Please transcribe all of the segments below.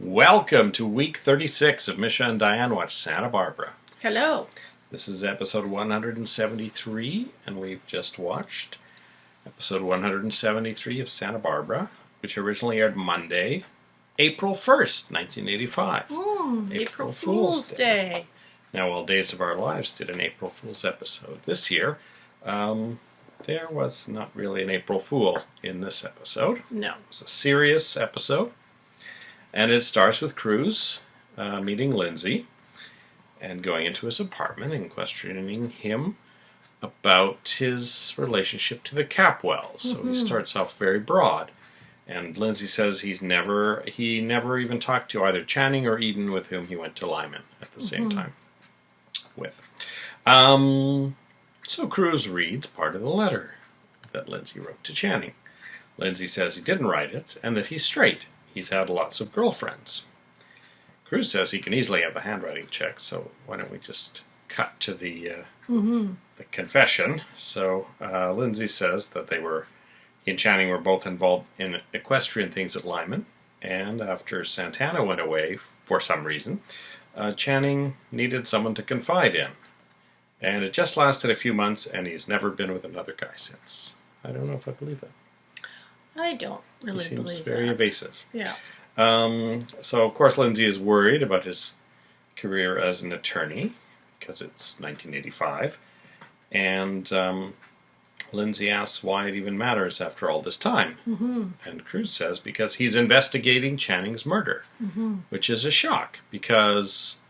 Welcome to week 36 of Misha and Dianne Watch Santa Barbara. Hello. This is episode 173, and we've just watched episode 173 of Santa Barbara, which originally aired Monday, April 1st, 1985. April Fool's Day. Now, while Days of Our Lives did an April Fool's episode this year, there was not really an April Fool in this episode. No. It was a serious episode, and it starts with Cruz meeting Lindsay and going into his apartment and questioning him about his relationship to the Capwells. So he starts off very broad. And Lindsay says he never even talked to either Channing or Eden, with whom he went to Lyman at the same time with. So Cruz reads part of the letter that Lindsay wrote to Channing. Lindsay says he didn't write it and that he's straight. He's had lots of girlfriends. Cruz says he can easily have the handwriting checked, so why don't we just cut to the confession. So Lindsay says that he and Channing were both involved in equestrian things at Lyman, and after Santana went away for some reason, Channing needed someone to confide in. And it just lasted a few months, and he's never been with another guy since. I don't know if I believe that. I don't really believe that. He seems very evasive. Yeah. So, of course, Lindsay is worried about his career as an attorney, because it's 1985. And Lindsay asks why it even matters after all this time. And Cruz says because he's investigating Channing's murder, which is a shock, because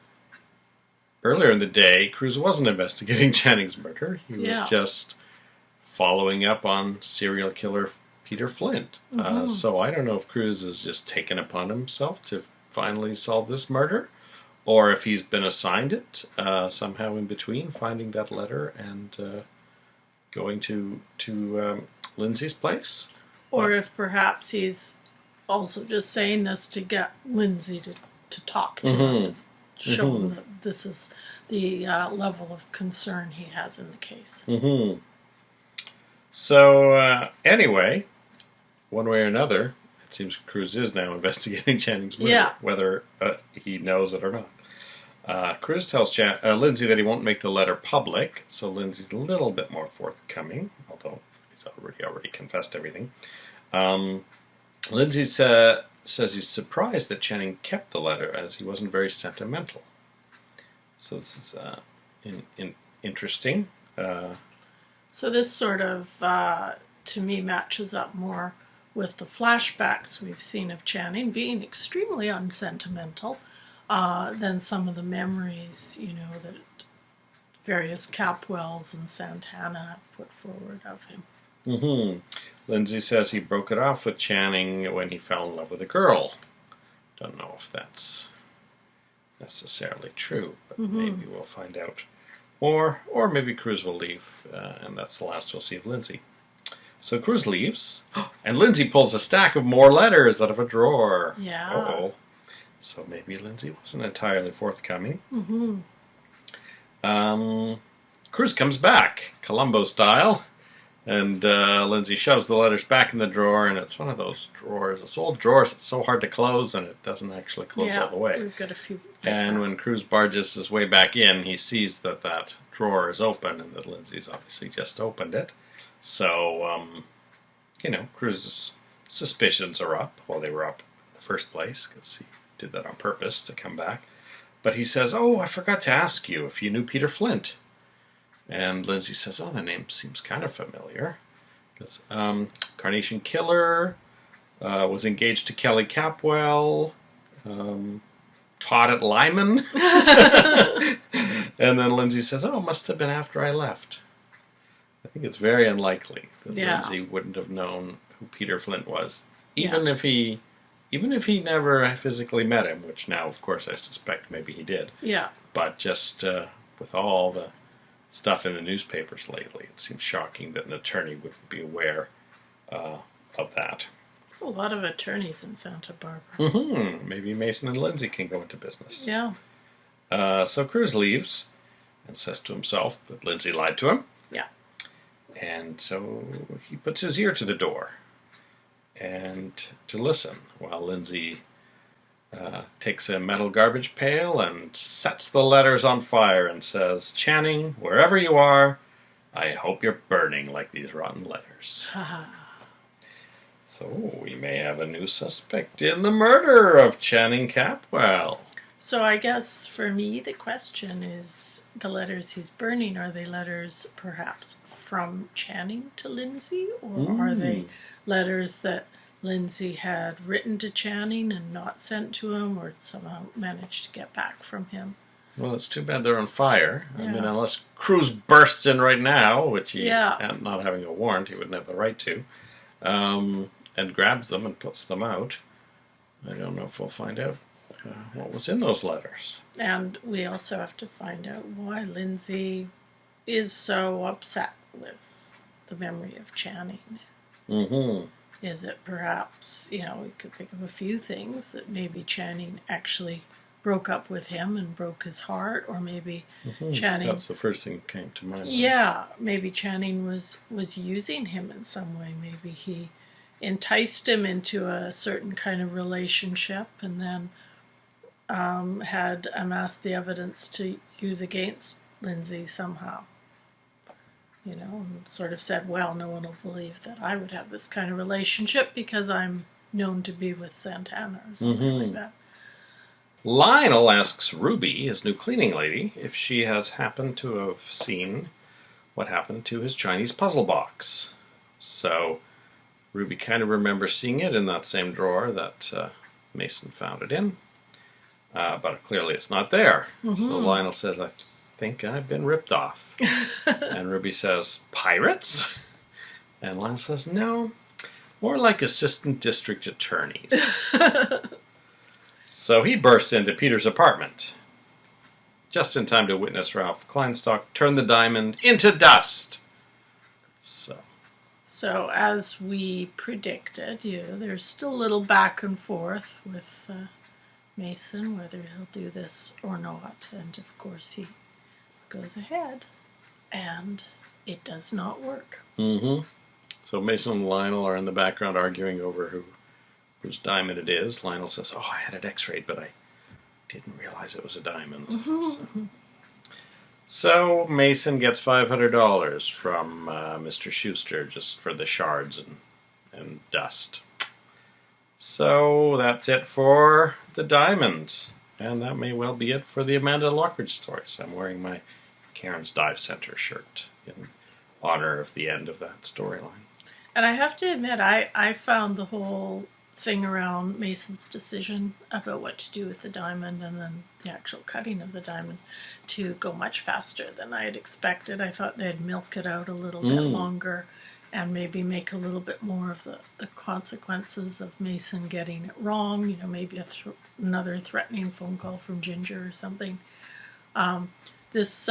earlier in the day, Cruz wasn't investigating Channing's murder. He was just following up on serial killer Peter Flint. So I don't know if Cruz has just taken upon himself to finally solve this murder, or if he's been assigned it somehow in between finding that letter and going to Lindsay's place. Or if perhaps he's also just saying this to get Lindsay to talk to him, show him that this is the level of concern he has in the case. So anyway, one way or another, it seems Cruz is now investigating Channing's murder, whether he knows it or not. Cruz tells Lindsay that he won't make the letter public, so Lindsay's a little bit more forthcoming, although he's already confessed everything. Lindsay says he's surprised that Channing kept the letter, as he wasn't very sentimental. So this is interesting. So this sort of, to me, matches up more with the flashbacks we've seen of Channing being extremely unsentimental than some of the memories, that various Capwells and Santana have put forward of him. Lindsay says he broke it off with Channing when he fell in love with a girl. Don't know if that's necessarily true, but maybe we'll find out. Or maybe Cruz will leave, and that's the last we'll see of Lindsay. So Cruz leaves, and Lindsay pulls a stack of more letters out of a drawer. Yeah. Uh-oh. So maybe Lindsay wasn't entirely forthcoming. Cruz comes back, Columbo style, and Lindsay shoves the letters back in the drawer, and it's one of those drawers. It's old drawers. It's so hard to close, and it doesn't actually close all the way. We've got a few. And when Cruz barges his way back in, he sees that drawer is open, and that Lindsay's obviously just opened it. So, Cruz's suspicions are up. Well, they were up in the first place, because he did that on purpose to come back. But he says, I forgot to ask you if you knew Peter Flint. And Lindsay says, the name seems kind of familiar. Because Carnation Killer, was engaged to Kelly Capwell, taught at Lyman. And then Lindsay says, it must have been after I left. I think it's very unlikely that Lindsay wouldn't have known who Peter Flint was, even if he never physically met him, which now, of course, I suspect maybe he did. Yeah. But just with all the stuff in the newspapers lately, it seems shocking that an attorney wouldn't be aware of that. There's a lot of attorneys in Santa Barbara. Maybe Mason and Lindsay can go into business. Yeah. So Cruz leaves and says to himself that Lindsay lied to him. Yeah. And so he puts his ear to the door and to listen while Lindsay takes a metal garbage pail and sets the letters on fire and says, "Channing, wherever you are, I hope you're burning like these rotten letters." So we may have a new suspect in the murder of Channing Capwell. So I guess for me the question is, the letters he's burning, are they letters perhaps from Channing to Lindsay, or are they letters that Lindsay had written to Channing and not sent to him, or somehow managed to get back from him? Well, it's too bad they're on fire. Yeah. I mean, unless Cruz bursts in right now, which he, Yeah. not having a warrant, he wouldn't have the right to, and grabs them and puts them out. I don't know if we'll find out what was in those letters. And we also have to find out why Lindsay is so upset with the memory of Channing. Mm-hmm. Is it perhaps, we could think of a few things, that maybe Channing actually broke up with him and broke his heart, or maybe Channing... That's the first thing that came to mind. Yeah, maybe Channing was using him in some way. Maybe he enticed him into a certain kind of relationship and then had amassed the evidence to use against Lindsay somehow. And sort of said, well, no one will believe that I would have this kind of relationship because I'm known to be with Santana or something like that. Lionel asks Ruby, his new cleaning lady, if she has happened to have seen what happened to his Chinese puzzle box. So Ruby kind of remembers seeing it in that same drawer that Mason found it in. But clearly it's not there. So Lionel says, I think I've been ripped off. And Ruby says, pirates? And Lionel says, no, more like assistant district attorneys. So he bursts into Peter's apartment, just in time to witness Ralph Kleinstock turn the diamond into dust. So as we predicted, there's still a little back and forth with Mason, whether he'll do this or not. And of course he goes ahead, and it does not work. So Mason and Lionel are in the background arguing over whose diamond it is. Lionel says, I had it x-rayed, but I didn't realize it was a diamond. So Mason gets $500 from Mr. Schuster just for the shards and dust. So that's it for the diamond. And that may well be it for the Amanda Lockridge stories. I'm wearing my Karen's Dive Center shirt in honor of the end of that storyline. And I have to admit, I found the whole thing around Mason's decision about what to do with the diamond and then the actual cutting of the diamond to go much faster than I had expected. I thought they'd milk it out a little bit longer and maybe make a little bit more of the consequences of Mason getting it wrong. Maybe another threatening phone call from Ginger or something. This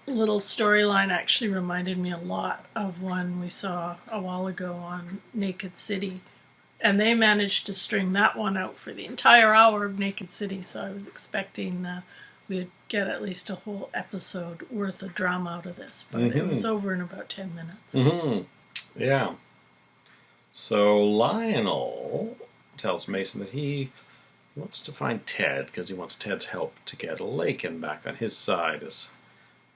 little storyline actually reminded me a lot of one we saw a while ago on Naked City. And they managed to string that one out for the entire hour of Naked City, so I was expecting we'd get at least a whole episode worth of drama out of this, but it was over in about 10 minutes. Yeah. So Lionel tells Mason that he wants to find Ted because he wants Ted's help to get Lakin back on his side as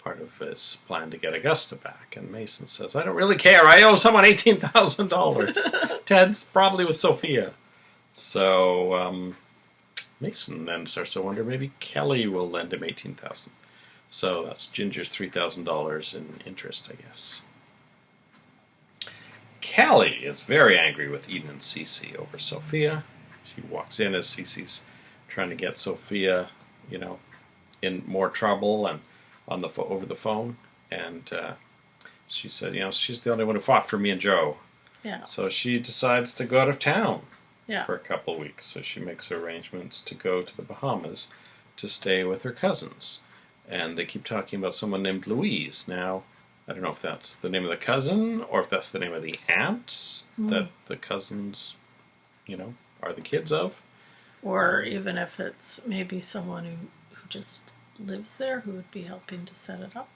part of his plan to get Augusta back. And Mason says, I don't really care. I owe someone $18,000. Ted's probably with Sophia. So Mason then starts to wonder maybe Kelly will lend him $18,000. So that's Ginger's $3,000 in interest, I guess. Kelly is very angry with Eden and Cece over Sophia. She walks in as Cece's trying to get Sophia, in more trouble and over the phone, and she said, she's the only one who fought for me and Joe. Yeah. So she decides to go out of town yeah. for a couple of weeks. So she makes arrangements to go to the Bahamas to stay with her cousins. And they keep talking about someone named Louise. Now, I don't know if that's the name of the cousin or if that's the name of the aunt that the cousins, are the kids of. Or even if it's maybe someone who just lives there who would be helping to set it up.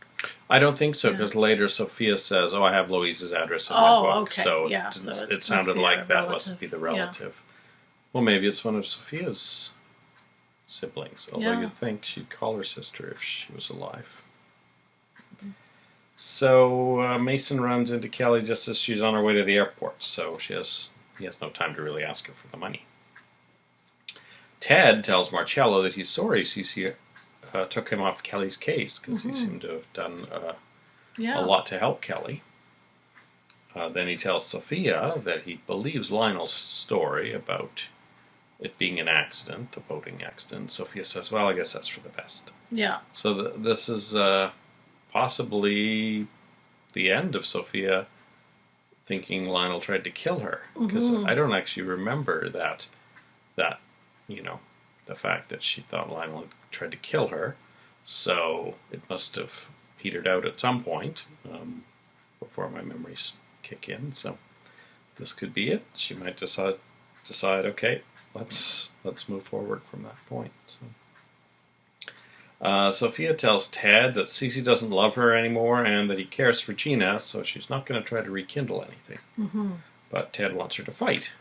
I don't think so, because later Sophia says, I have Louise's address in my book. Okay. So, yeah. it sounded like that must be the relative. Yeah. Well, maybe it's one of Sophia's siblings, although Yeah. you'd think she'd call her sister if she was alive. So Mason runs into Kelly just as she's on her way to the airport, so he has no time to really ask her for the money. Ted tells Marcello that he's sorry Cece took him off Kelly's case because he seemed to have done a lot to help Kelly. Then he tells Sophia that he believes Lionel's story about it being an accident, the boating accident. Sophia says, well, I guess that's for the best. Yeah. So this is possibly the end of Sophia thinking Lionel tried to kill her. Because I don't actually remember that, the fact that she thought Lionel had tried to kill her. So it must have petered out at some point before my memories kick in. So this could be it. She might decide, okay, let's move forward from that point. So Sophia tells Ted that Cece doesn't love her anymore and that he cares for Gina, so she's not going to try to rekindle anything. But Ted wants her to fight.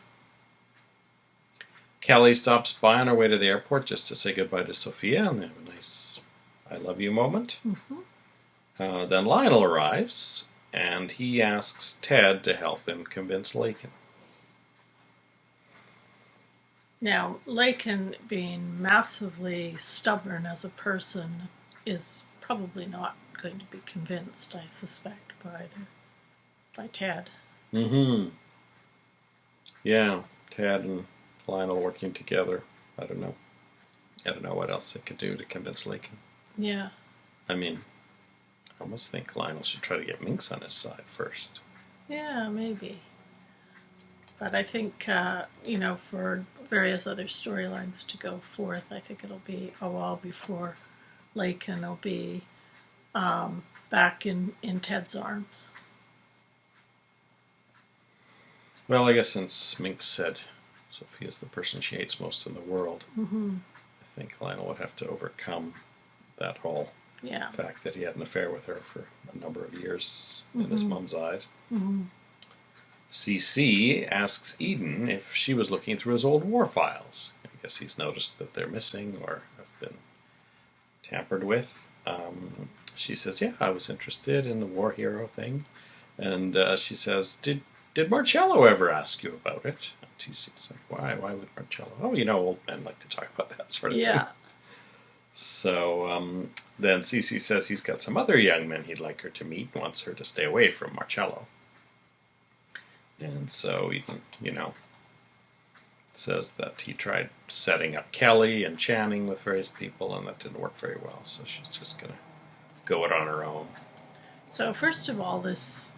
Kelly stops by on her way to the airport just to say goodbye to Sophia, and they have a nice I love you moment. Then Lionel arrives, and he asks Ted to help him convince Lakin. Now, Lakin, being massively stubborn as a person, is probably not going to be convinced, I suspect, by Ted. Yeah, Ted and Lionel working together. I don't know what else they could do to convince Lakin. Yeah. I mean, I almost think Lionel should try to get Minx on his side first. Yeah, maybe. But I think, for various other storylines to go forth, I think it'll be a while before Lakin will be back in Ted's arms. Well, I guess since Minx said Sophia's the person she hates most in the world, I think Lionel would have to overcome that whole fact that he had an affair with her for a number of years in his mom's eyes. CC asks Eden if she was looking through his old war files. I guess he's noticed that they're missing or have been tampered with. She says, yeah, I was interested in the war hero thing. And she says, did Marcello ever ask you about it? And CC's like, why would Marcello? Oh, old men like to talk about that sort of thing. So then Cece says he's got some other young men he'd like her to meet and wants her to stay away from Marcello. And so Eden, says that he tried setting up Kelly and Channing with various people and that didn't work very well. So she's just going to go it on her own. So first of all, this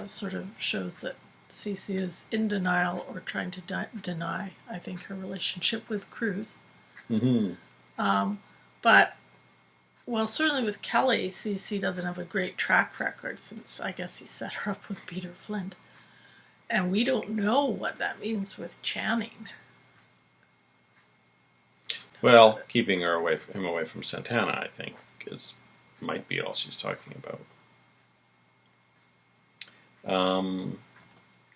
sort of shows that Cece is in denial or trying to deny, I think, her relationship with Cruz. But, well, certainly with Kelly, Cece doesn't have a great track record since I guess he set her up with Peter Flint. And we don't know what that means with Channing. Well, keeping him away from Santana, I think, might be all she's talking about.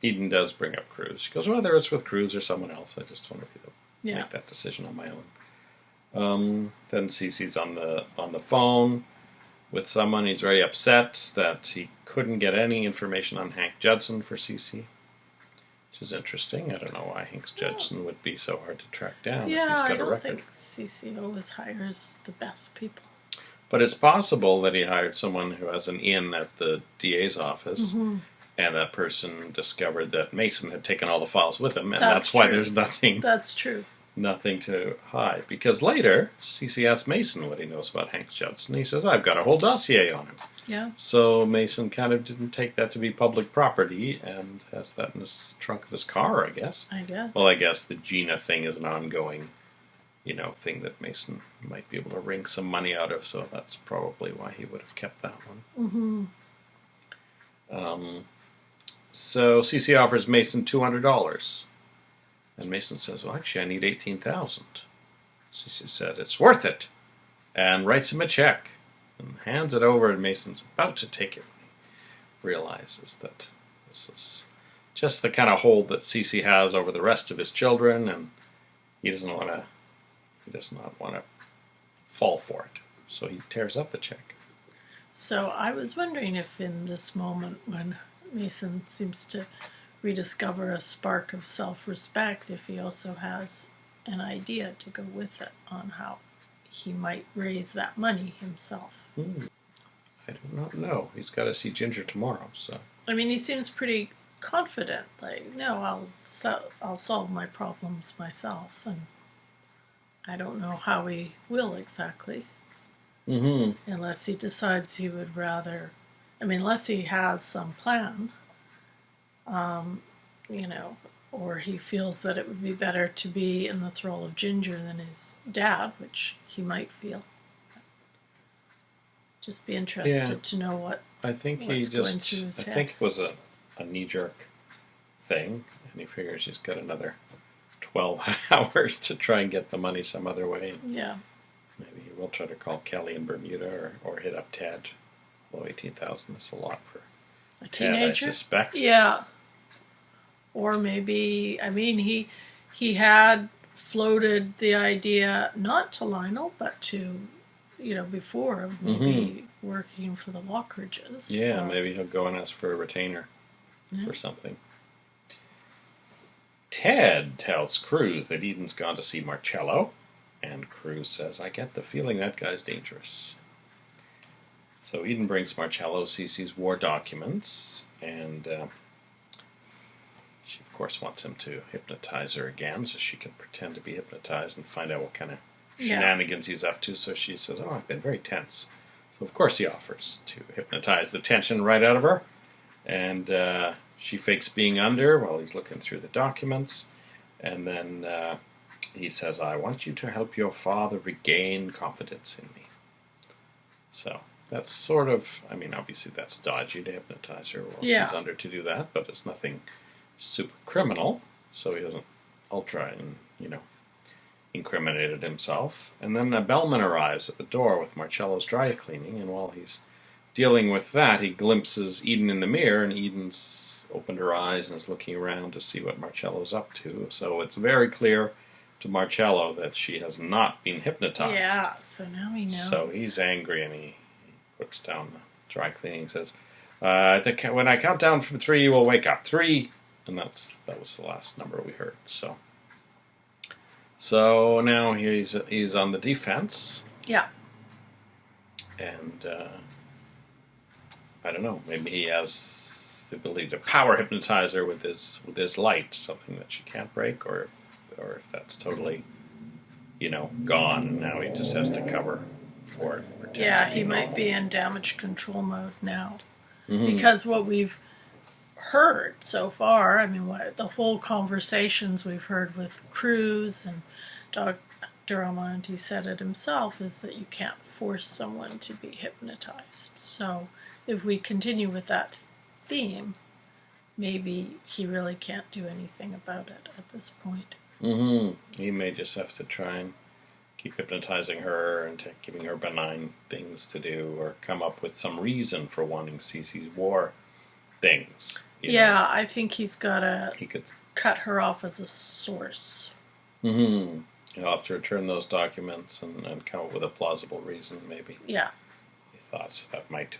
Eden does bring up Cruz. She goes, whether it's with Cruz or someone else, I just want to make that decision on my own. Then Cece's on the phone with someone. He's very upset that he couldn't get any information on Hank Judson for Cece, which is interesting. I don't know why Hank Judson would be so hard to track down if he's got a record. I don't think Cece always hires the best people. But it's possible that he hired someone who has an in at the DA's office, and that person discovered that Mason had taken all the files with him, and that's why there's nothing. That's true. Nothing to hide. Because later, Cece asks Mason what he knows about Hank Judson. He says, I've got a whole dossier on him. Yeah. So Mason kind of didn't take that to be public property and has that in his trunk of his car, I guess. I guess. Well, I guess the Gina thing is an ongoing, thing that Mason might be able to wring some money out of, so that's probably why he would have kept that one. So Cece offers Mason $200. And Mason says, well, actually, I need $18,000. Cece said, it's worth it. And writes him a check. And hands it over, and Mason's about to take it when he realizes that this is just the kind of hold that Cece has over the rest of his children, and he does not want to fall for it. So he tears up the check. So I was wondering if in this moment when Mason seems to rediscover a spark of self-respect, if he also has an idea to go with it on how he might raise that money himself. I do not know. He's got to see Ginger tomorrow, so. I mean, he seems pretty confident. Like, no, I'll solve my problems myself, and I don't know how he will exactly. Unless he decides he would rather, I mean, unless he has some plan, you know, or he feels that it would be better to be in the thrall of Ginger than his dad, which he might feel. Just be interested to know what. I think what's going through his head. I think it was a knee-jerk thing, and he figures he's got another 12 hours to try and get the money some other way. Yeah. Maybe he will try to call Kelly in Bermuda or hit up Ted. Although 18,000 is a lot for a Ted, teenager. I suspect. Yeah. Or maybe, I mean, he had floated the idea not to Lionel, but to, you know, before of maybe working for the Lockridges. Yeah, so maybe he'll go and ask for a retainer for something. Ted tells Cruz that Eden's gone to see Marcello, and Cruz says, I get the feeling that guy's dangerous. So Eden brings Marcello Cece's war documents, and she, of course, wants him to hypnotize her again so she can pretend to be hypnotized and find out what kind of shenanigans he's up to. So she says, I've been very tense. So, of course, he offers to hypnotize the tension right out of her. And she fakes being under while he's looking through the documents. And then he says, I want you to help your father regain confidence in me. So that's sort of, I mean, obviously that's dodgy to hypnotize her while she's under to do that, but it's nothing super criminal, so he doesn't ultra, incriminated himself. And then a bellman arrives at the door with Marcello's dry cleaning, and while he's dealing with that, he glimpses Eden in the mirror, and Eden's opened her eyes and is looking around to see what Marcello's up to. So it's very clear to Marcello that she has not been hypnotized. Yeah, so now he knows. So he's angry, and he puts down the dry cleaning and says, when I count down from 3, you will wake up. 3, and that was the last number we heard. So now he's on the defense. Yeah. And I don't know, maybe he has the ability to power hypnotize her with his light, something that she can't break, or if that's totally, gone, and now he just has to cover for it. Yeah, he might be in damage control mode now. Because what we've heard so far, I mean, the whole conversations we've heard with Cruz and Dr. Almonte said it himself, is that you can't force someone to be hypnotized. So if we continue with that theme, maybe he really can't do anything about it at this point. He may just have to try and keep hypnotizing her and giving her benign things to do, or come up with some reason for wanting Cece's war things. I think he's got to cut her off as a source. He'll have to return those documents and come up with a plausible reason, maybe. Yeah. He thought that might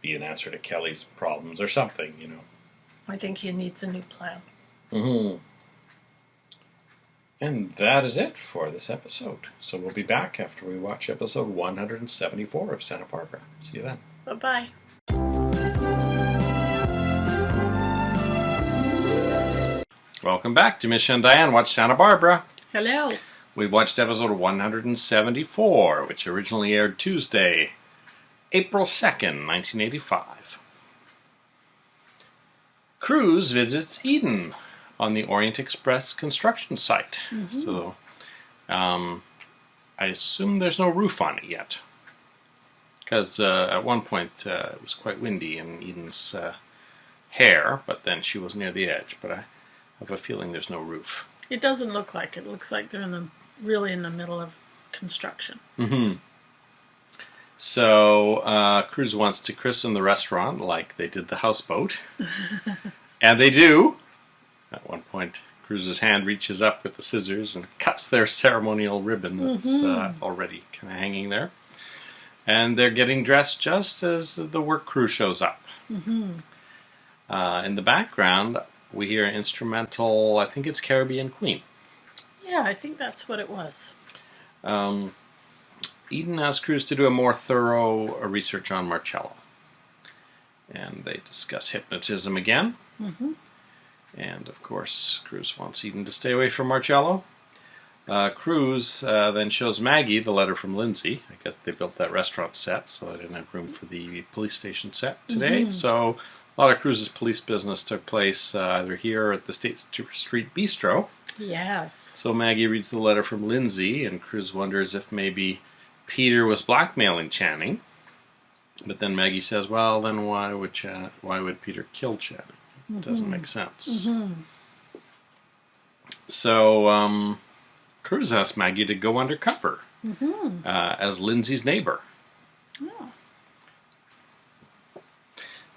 be an answer to Kelly's problems or something, I think he needs a new plan. And that is it for this episode. So we'll be back after we watch episode 174 of Santa Barbara. See you then. Bye-bye. Welcome back to Misha and Dianne Watch Santa Barbara. Hello. We've watched episode 174, which originally aired Tuesday, April 2nd, 1985. Cruz visits Eden on the Orient Express construction site. So, I assume there's no roof on it yet. Because at one point it was quite windy in Eden's hair, but then she was near the edge. But I have a feeling there's no roof. It doesn't look like it. It looks like they're really in the middle of construction. So Cruz wants to christen the restaurant like they did the houseboat. And they do. At one point, Cruz's hand reaches up with the scissors and cuts their ceremonial ribbon that's already kind of hanging there. And they're getting dressed just as the work crew shows up. In the background, we hear an instrumental, I think it's Caribbean Queen. Yeah, I think that's what it was. Eden asks Cruz to do a more thorough research on Marcello. And they discuss hypnotism again. And, of course, Cruz wants Eden to stay away from Marcello. Cruz then shows Maggie the letter from Lindsay. I guess they built that restaurant set, so they didn't have room for the police station set today. So a lot of Cruz's police business took place either here or at the State Street Bistro. Yes. So Maggie reads the letter from Lindsay, and Cruz wonders if maybe Peter was blackmailing Channing. But then Maggie says, well, then why would Peter kill Channing? It doesn't make sense. So Cruz asks Maggie to go undercover as Lindsay's neighbor. Oh.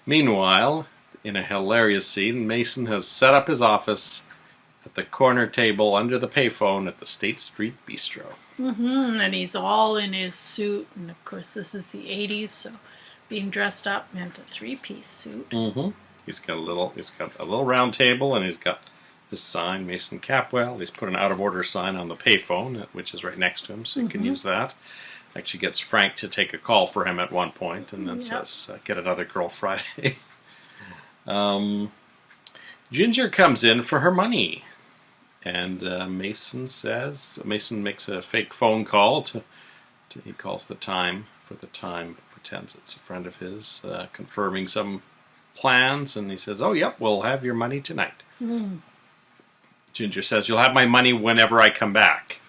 Meanwhile, in a hilarious scene, Mason has set up his office at the corner table under the payphone at the State Street Bistro. And he's all in his suit, and of course this is the 80s, so being dressed up meant a three-piece suit. He's got a little round table, and he's got his sign, Mason Capwell. He's put an out-of-order sign on the payphone, which is right next to him, so you can use that. Actually gets Frank to take a call for him at one point, and then says, get another girl Friday. Ginger comes in for her money. And Mason makes a fake phone call he calls the time for the time, pretends it's a friend of his, confirming some plans, and he says, oh, yep, we'll have your money tonight. Ginger says, you'll have my money whenever I come back.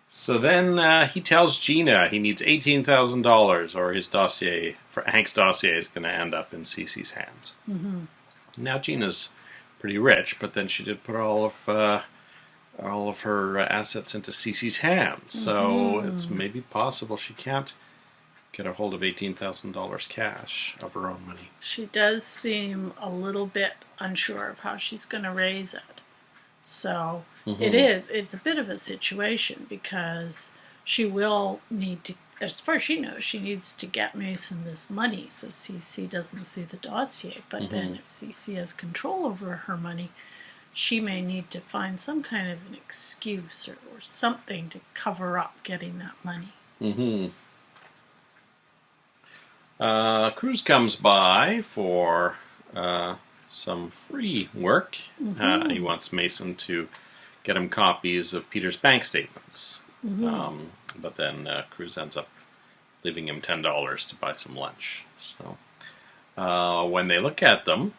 So then he tells Gina he needs $18,000, or his dossier, Hank's dossier, is going to end up in Cece's hands. Now Gina's pretty rich, but then she did put all of her assets into Cece's hands, so it's maybe possible she can't get a hold of $18,000 cash of her own money. She does seem a little bit unsure of how she's going to raise it. So it's a bit of a situation, because she will need to, as far as she knows, she needs to get Mason this money so Cece doesn't see the dossier. But then if Cece has control over her money, she may need to find some kind of an excuse or something to cover up getting that money. Cruz comes by for some free work. He wants Mason to get him copies of Peter's bank statements. But then Cruz ends up leaving him $10 to buy some lunch. So when they look at them,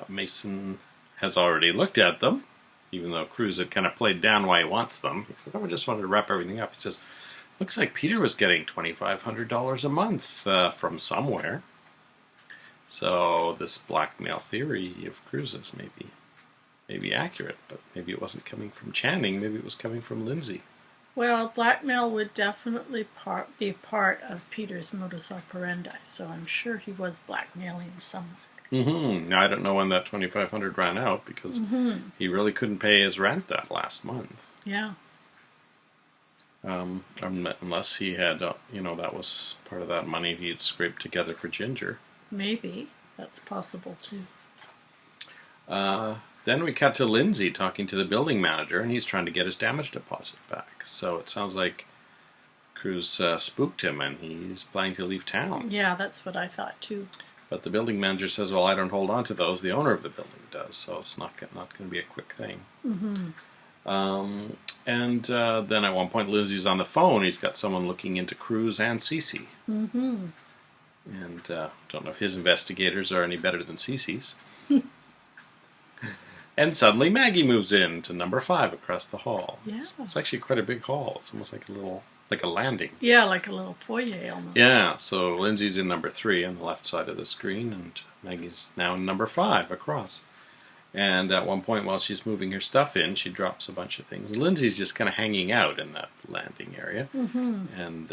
Mason has already looked at them, even though Cruz had kind of played down why he wants them. He said, I just wanted to wrap everything up. He says, looks like Peter was getting $2,500 a month from somewhere. So this blackmail theory of Cruz's may be accurate, but maybe it wasn't coming from Channing. Maybe it was coming from Lindsay. Well, blackmail would definitely be part of Peter's modus operandi, so I'm sure he was blackmailing someone. Now, I don't know when that $2,500 ran out, because he really couldn't pay his rent that last month. Yeah. Unless he had, that was part of that money he had scraped together for Ginger. Maybe. That's possible, too. Then we cut to Lindsay talking to the building manager, and he's trying to get his damage deposit back. So it sounds like Cruz spooked him, and he's planning to leave town. Yeah, that's what I thought, too. But the building manager says, well, I don't hold on to those. The owner of the building does, so it's not going to be a quick thing. And then at one point, Lindsay's on the phone. He's got someone looking into Cruz and Cece. And don't know if his investigators are any better than Cece's. And suddenly Maggie moves in to number 5 across the hall. Yeah. It's actually quite a big hall. It's almost like a landing. Yeah, like a little foyer almost. Yeah, so Lindsay's in number 3 on the left side of the screen, and Maggie's now in number 5 across. And at one point, while she's moving her stuff in, she drops a bunch of things. Lindsay's just kind of hanging out in that landing area. And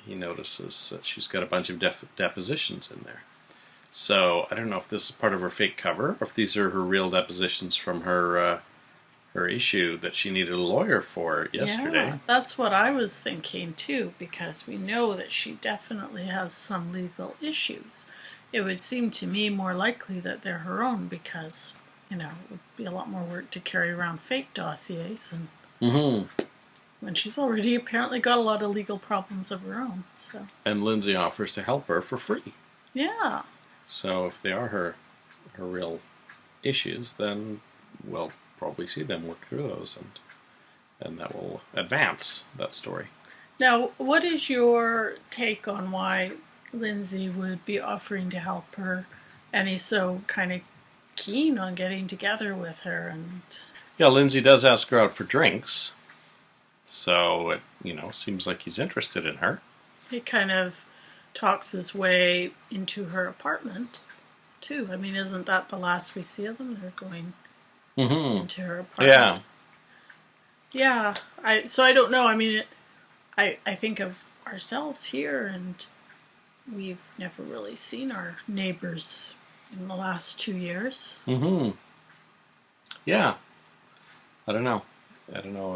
he notices that she's got a bunch of depositions in there. So I don't know if this is part of her fake cover, or if these are her real depositions from her her issue that she needed a lawyer for yesterday. Yeah, that's what I was thinking too, because we know that she definitely has some legal issues. It would seem to me more likely that they're her own because, it would be a lot more work to carry around fake dossiers, and when she's already apparently got a lot of legal problems of her own. So. And Lindsay offers to help her for free. Yeah. So if they are her real issues, then we'll probably see them work through those, and that will advance that story. Now, what is your take on why Lindsay would be offering to help her, and he's so kind of keen on getting together with her? And yeah, Lindsay does ask her out for drinks, so it seems like he's interested in her. He kind of talks his way into her apartment too. I mean, isn't that the last we see of them? They're going into her apartment. Yeah. I don't know. I mean, I think of ourselves here, and we've never really seen our neighbors in the last 2 years. Yeah. I don't know.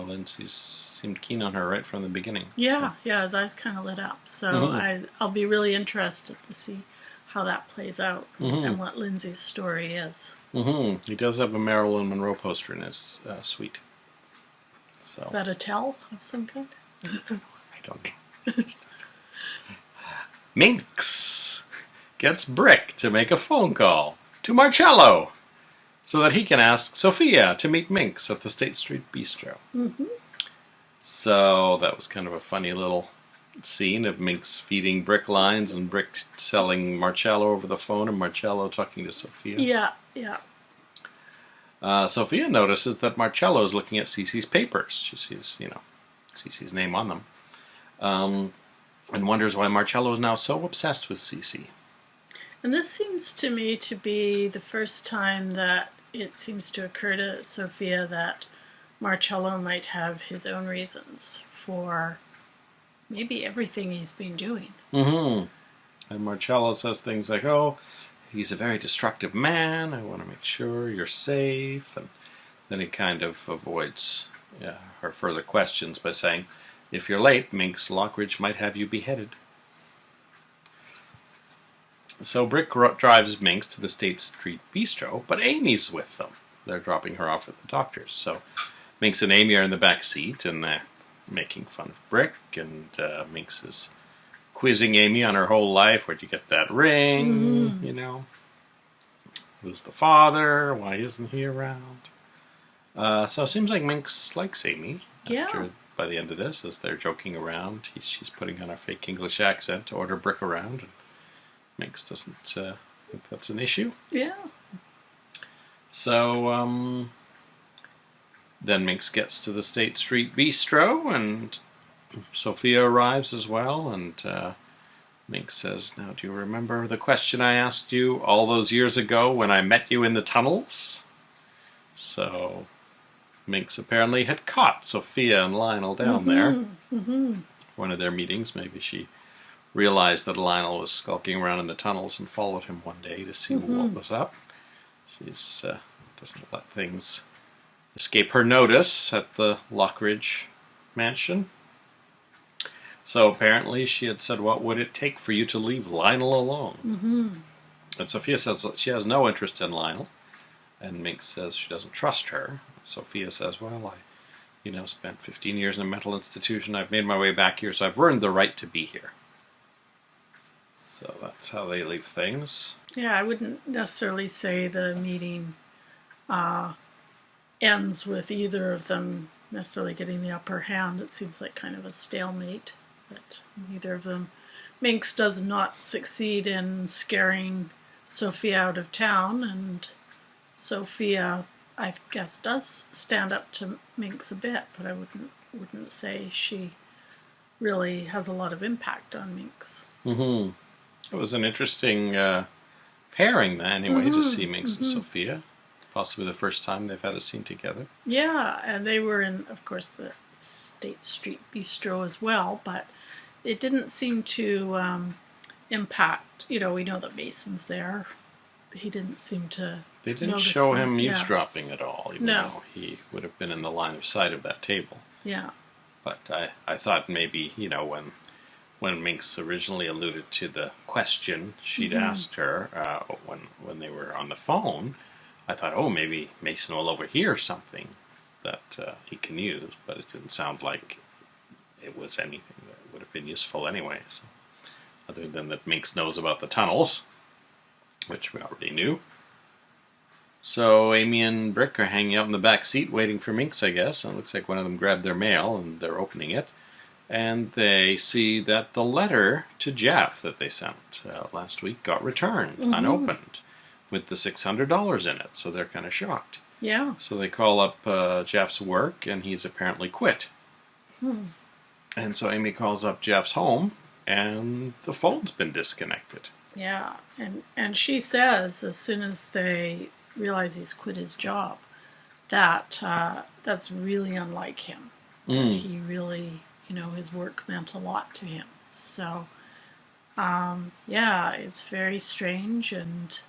Lindsay seemed keen on her right from the beginning. Yeah, his eyes kind of lit up. So I'll be really interested to see how that plays out and what Lindsay's story is. He does have a Marilyn Monroe poster in his suite. So. Is that a tell of some kind? I don't know. Minx gets Brick to make a phone call to Marcello so that he can ask Sophia to meet Minx at the State Street Bistro. So that was kind of a funny little scene of Minx feeding Brick lines and Brick telling Marcello over the phone and Marcello talking to Sophia. Yeah. Sophia notices that Marcello is looking at Cece's papers. She sees, Cece's name on them. And wonders why Marcello is now so obsessed with Cece. And this seems to me to be the first time that it seems to occur to Sophia that Marcello might have his own reasons for maybe everything he's been doing. And Marcello says things like, oh, he's a very destructive man. I want to make sure you're safe. And then he kind of avoids her further questions by saying, if you're late, Minx Lockridge might have you beheaded. So Brick drives Minx to the State Street Bistro, but Amy's with them. They're dropping her off at the doctor's. So Minx and Amy are in the back seat, and they're making fun of Brick, and Minx is quizzing Amy on her whole life. Where'd you get that ring? Who's the father? Why isn't he around? So it seems like Minx likes Amy. By the end of this, as they're joking around, she's putting on a fake English accent to order Brick around, and Minx doesn't think that's an issue. Yeah. So then Minx gets to the State Street Bistro, and Sophia arrives as well, and Minx says, now, do you remember the question I asked you all those years ago when I met you in the tunnels? So Minx apparently had caught Sophia and Lionel down there. One of their meetings. Maybe she realized that Lionel was skulking around in the tunnels and followed him one day to see what was up. She doesn't let things escape her notice at the Lockridge mansion. So apparently she had said, what would it take for you to leave Lionel alone? And Sophia says that she has no interest in Lionel. And Minx says she doesn't trust her. Sophia says, well, I spent 15 years in a mental institution. I've made my way back here, so I've earned the right to be here. So that's how they leave things. Yeah, I wouldn't necessarily say the meeting ends with either of them necessarily getting the upper hand. It seems like kind of a stalemate, but neither of them. Minx does not succeed in scaring Sophia out of town, and Sophia, I guess, does stand up to Minx a bit, but I wouldn't say she really has a lot of impact on Minx. It was an interesting pairing, anyway, to see Minx and Sophia. Possibly the first time they've had a scene together. Yeah, and they were in, of course, the State Street Bistro as well, but it didn't seem to impact. We know that Mason's there. He didn't seem to. They didn't notice show them. him Yeah. eavesdropping at all, even No. though he would have been in the line of sight of that table. Yeah. But I thought maybe, when Minx originally alluded to the question she'd asked her when they were on the phone, I thought, oh, maybe Mason will overhear something that he can use, but it didn't sound like it was anything that would have been useful anyway. So, other than that Minx knows about the tunnels, which we already knew. So Amy and Brick are hanging out in the back seat waiting for Minx, I guess, and it looks like one of them grabbed their mail and they're opening it. And they see that the letter to Jeff that they sent last week got returned, unopened, with the $600 in it. So they're kind of shocked. Yeah. So they call up Jeff's work, and he's apparently quit. And so Amy calls up Jeff's home, and the phone's been disconnected. Yeah. And she says, as soon as they realize he's quit his job, that that's really unlike him. That he really, his work meant a lot to him. So, yeah, it's very strange and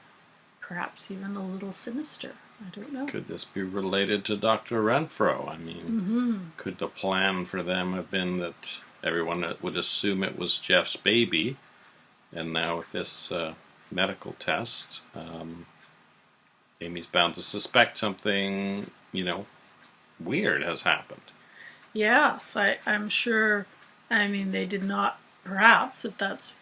perhaps even a little sinister. I don't know. Could this be related to Dr. Renfro? I mean, could the plan for them have been that everyone would assume it was Jeff's baby, and now with this medical test, Amy's bound to suspect something, weird has happened. Yes, I'm sure. I mean, they did not, perhaps, if that's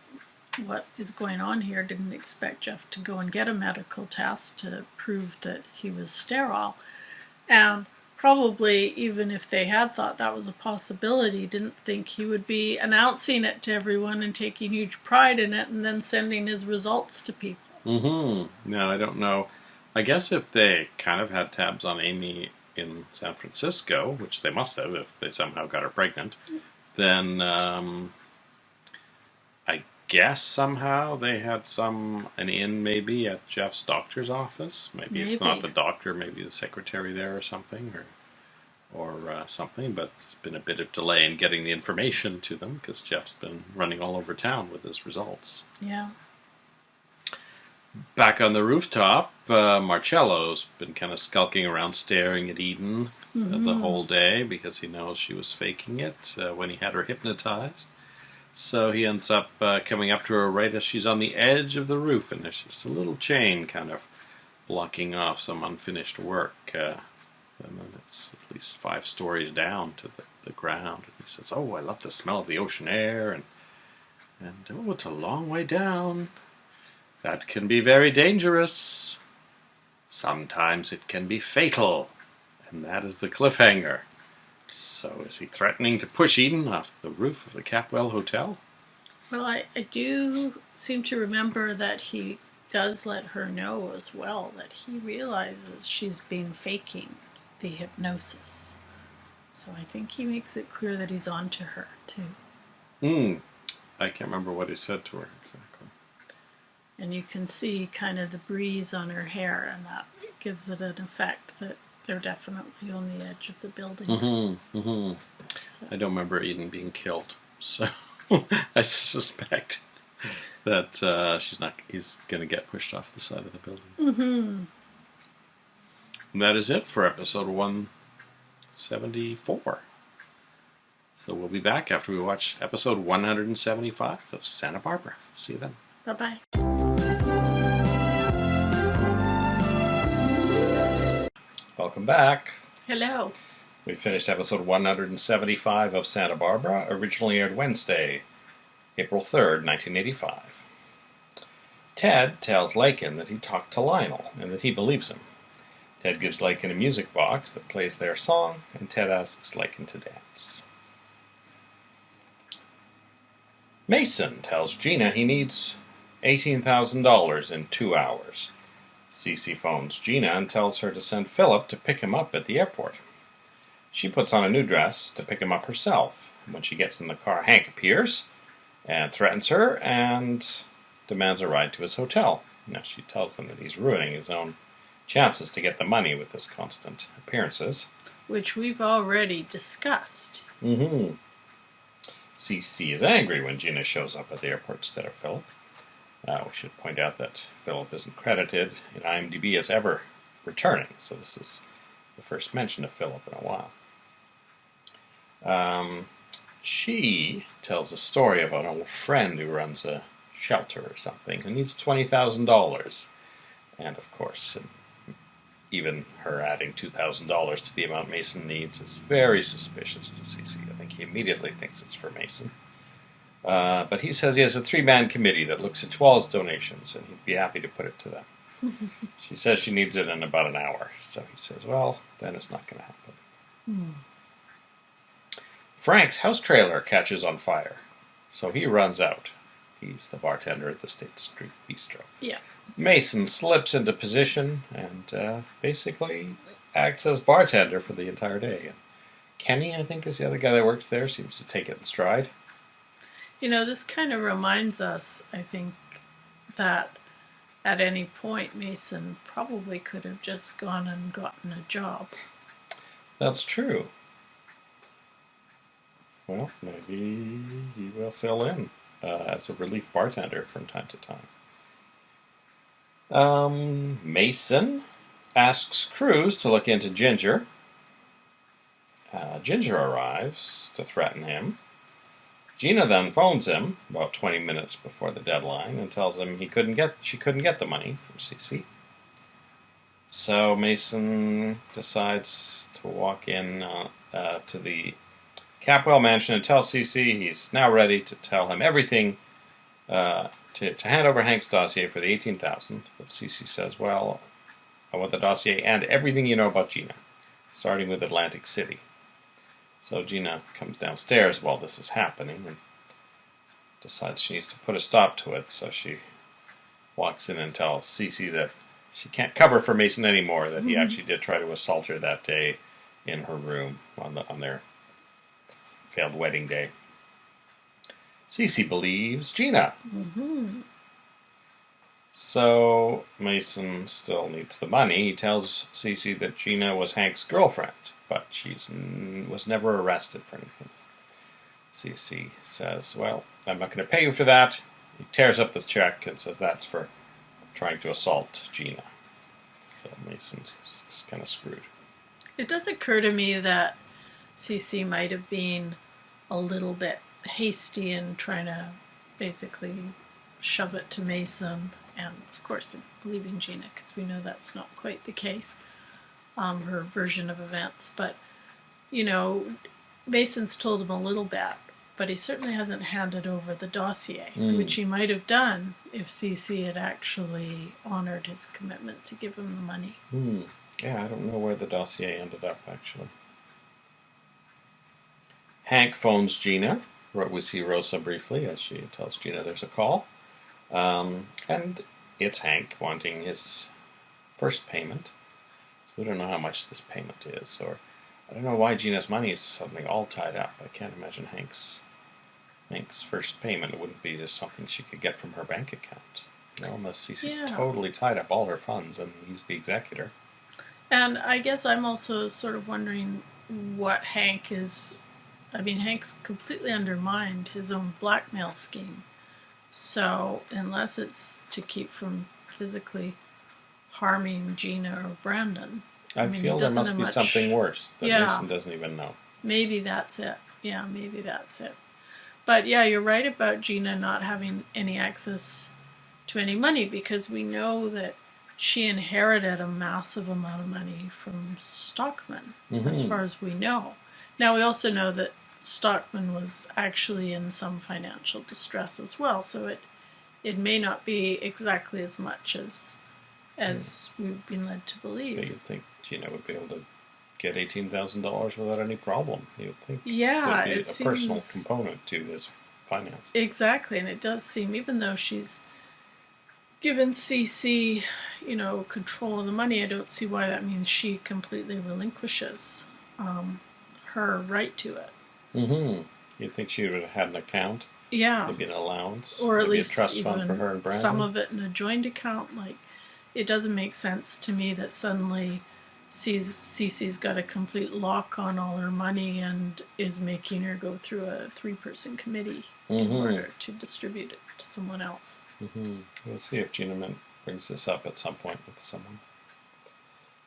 what is going on here, didn't expect Jeff to go and get a medical test to prove that he was sterile. And probably, even if they had thought that was a possibility, didn't think he would be announcing it to everyone and taking huge pride in it and then sending his results to people. Now, I don't know. I guess if they kind of had tabs on Amy in San Francisco, which they must have if they somehow got her pregnant, then I guess somehow they had an in maybe at Jeff's doctor's office. Maybe if not the doctor, maybe the secretary there or something, or something. But there's been a bit of delay in getting the information to them because Jeff's been running all over town with his results. Yeah. Back on the rooftop, Marcello's been kind of skulking around staring at Eden the whole day because he knows she was faking it when he had her hypnotized. So he ends up coming up to her right as she's on the edge of the roof, and there's just a little chain kind of blocking off some unfinished work. And then it's at least 5 stories down to the ground. And he says, oh, I love the smell of the ocean air, and oh, it's a long way down. That can be very dangerous. Sometimes it can be fatal. And that is the cliffhanger. So is he threatening to push Eden off the roof of the Capwell Hotel? Well, I do seem to remember that he does let her know as well that he realizes she's been faking the hypnosis. So I think he makes it clear that he's on to her, too. I can't remember what he said to her exactly. And you can see kind of the breeze on her hair, and that gives it an effect that they're definitely on the edge of the building. So. I don't remember Eden being killed, so I suspect that he's going to get pushed off the side of the building. And that is it for episode 174. So we'll be back after we watch episode 175 of Santa Barbara. See you then. Bye-bye. Welcome back. Hello. We finished episode 175 of Santa Barbara, originally aired Wednesday, April 3rd, 1985. Ted tells Lakin that he talked to Lionel and that he believes him. Ted gives Lakin a music box that plays their song, and Ted asks Lakin to dance. Mason tells Gina he needs $18,000 in 2 hours. Cece phones Gina and tells her to send Philip to pick him up at the airport. She puts on a new dress to pick him up herself. When she gets in the car, Hank appears and threatens her and demands a ride to his hotel. Now she tells them that he's ruining his own chances to get the money with his constant appearances. Which we've already discussed. Cece is angry when Gina shows up at the airport instead of Philip. We should point out that Philip isn't credited in IMDb as ever returning, so this is the first mention of Philip in a while. She tells a story about an old friend who runs a shelter or something who needs $20,000. And of course, even her adding $2,000 to the amount Mason needs is very suspicious to CC. I think he immediately thinks it's for Mason. But he says he has a 3-man committee that looks into all his donations, and he'd be happy to put it to them. She says she needs it in about an hour. So he says, well, then it's not going to happen. Frank's house trailer catches on fire, so he runs out. He's the bartender at the State Street Bistro. Yeah. Mason slips into position and basically acts as bartender for the entire day. And Kenny, I think, is the other guy that works there, seems to take it in stride. You know, this kind of reminds us, I think, that at any point Mason probably could have just gone and gotten a job. That's true. Well, maybe he will fill in as a relief bartender from time to time. Mason asks Cruz to look into Ginger. Ginger arrives to threaten him. Gina then phones him about 20 minutes before the deadline and tells him she couldn't get the money from CC. So Mason decides to walk in to the Capwell mansion and tell CC he's now ready to tell him everything, to hand over Hank's dossier for the $18,000. But CC says, well, I want the dossier and everything you know about Gina, starting with Atlantic City. So Gina comes downstairs while this is happening and decides she needs to put a stop to it. So she walks in and tells CC that she can't cover for Mason anymore, that he actually did try to assault her that day in her room on their failed wedding day. CC believes Gina. So Mason still needs the money. He tells CC that Gina was Hank's girlfriend, but she was never arrested for anything. CC says, well, I'm not going to pay you for that. He tears up the check and says that's for trying to assault Gina. So Mason's kind of screwed. It does occur to me that CC might have been a little bit hasty in trying to basically shove it to Mason, and of course believing Gina, because we know that's not quite the case, her version of events. But, you know, Mason's told him a little bit, but he certainly hasn't handed over the dossier, which he might have done if CC had actually honored his commitment to give him the money. Yeah, I don't know where the dossier ended up, actually. Hank phones Gina. We see Rosa briefly as she tells Gina there's a call. And it's Hank wanting his first payment. We don't know how much this payment is, or I don't know why Gina's money is suddenly all tied up. I can't imagine Hank's first payment wouldn't be just something she could get from her bank account. You know, unless she's totally tied up all her funds and he's the executor. And I guess I'm also sort of wondering what Hank is... I mean, Hank's completely undermined his own blackmail scheme. So, unless it's to keep from physically harming Gina or Brandon... I feel there must be something worse that Mason doesn't even know. Maybe that's it. Yeah, maybe that's it. But yeah, you're right about Gina not having any access to any money, because we know that she inherited a massive amount of money from Stockman, as far as we know. Now, we also know that Stockman was actually in some financial distress as well, so it may not be exactly as much as we've been led to believe. But you'd think Gina would be able to get $18,000 without any problem. You would think there'd be a personal component to his finances. Exactly, and it does seem, even though she's given CC, control of the money, I don't see why that means she completely relinquishes her right to it. You'd think she would have had an account. Yeah. Maybe an allowance. Or at maybe least a trust even fund for her and Brandon. Some of it in a joint account. Like, it doesn't make sense to me that suddenly Cece's got a complete lock on all her money and is making her go through a 3-person committee in order to distribute it to someone else. We'll see if Gina brings this up at some point with someone.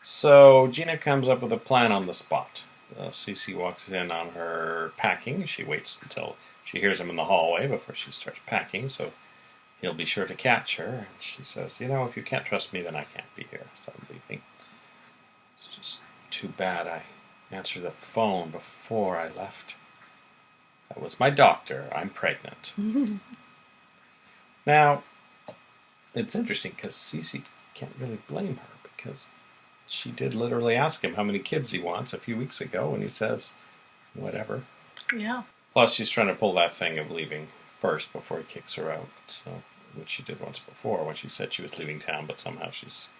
So Gina comes up with a plan on the spot. Cece walks in on her packing. She waits until she hears him in the hallway before she starts packing, so he'll be sure to catch her. And she says, if you can't trust me, then I can't be here, so I'm leaving. It's just too bad I answered the phone before I left. That was my doctor. I'm pregnant. Now, it's interesting because Cece can't really blame her because she did literally ask him how many kids he wants a few weeks ago, and he says, whatever. Yeah. Plus, she's trying to pull that thing of leaving first before he kicks her out, so which she did once before when she said she was leaving town, but somehow she's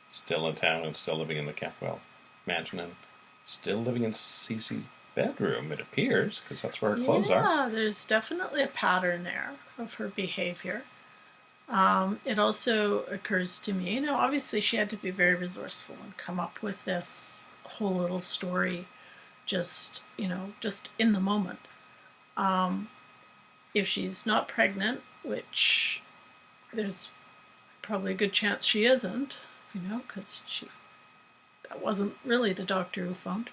still in town and still living in the mansion and still living in Cece's bedroom, it appears, because that's where her clothes are. Yeah, there's definitely a pattern there of her behavior. It also occurs to me, obviously she had to be very resourceful and come up with this whole little story just in the moment. If she's not pregnant, which there's probably a good chance she isn't, because that wasn't really the doctor who phoned,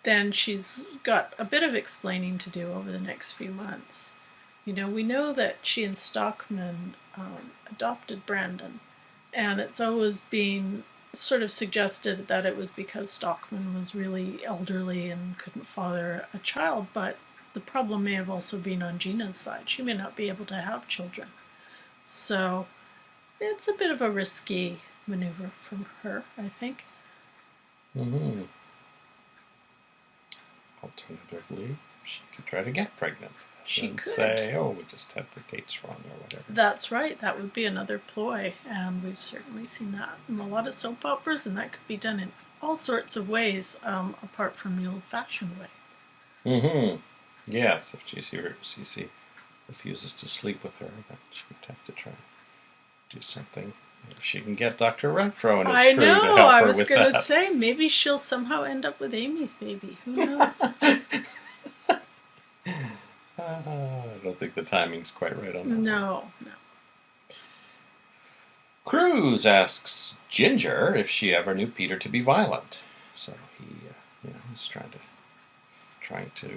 then she's got a bit of explaining to do over the next few months. We know that she and Stockman adopted Brandon, and it's always been sort of suggested that it was because Stockman was really elderly and couldn't father a child, but the problem may have also been on Gina's side. She may not be able to have children. So it's a bit of a risky maneuver from her, I think. Alternatively, she could try to get pregnant. She could say, we just had the dates wrong or whatever. That's right. That would be another ploy, and we've certainly seen that in a lot of soap operas, and that could be done in all sorts of ways, apart from the old-fashioned way. Yes, if Cece refuses to sleep with her, then she would have to try to do something. Maybe she can get Dr. Renfro and his crew to help her with that. I was going to say, maybe she'll somehow end up with Amy's baby. Who knows? I don't think the timing's quite right on that. No. Cruz asks Ginger if she ever knew Peter to be violent. So he, he's trying to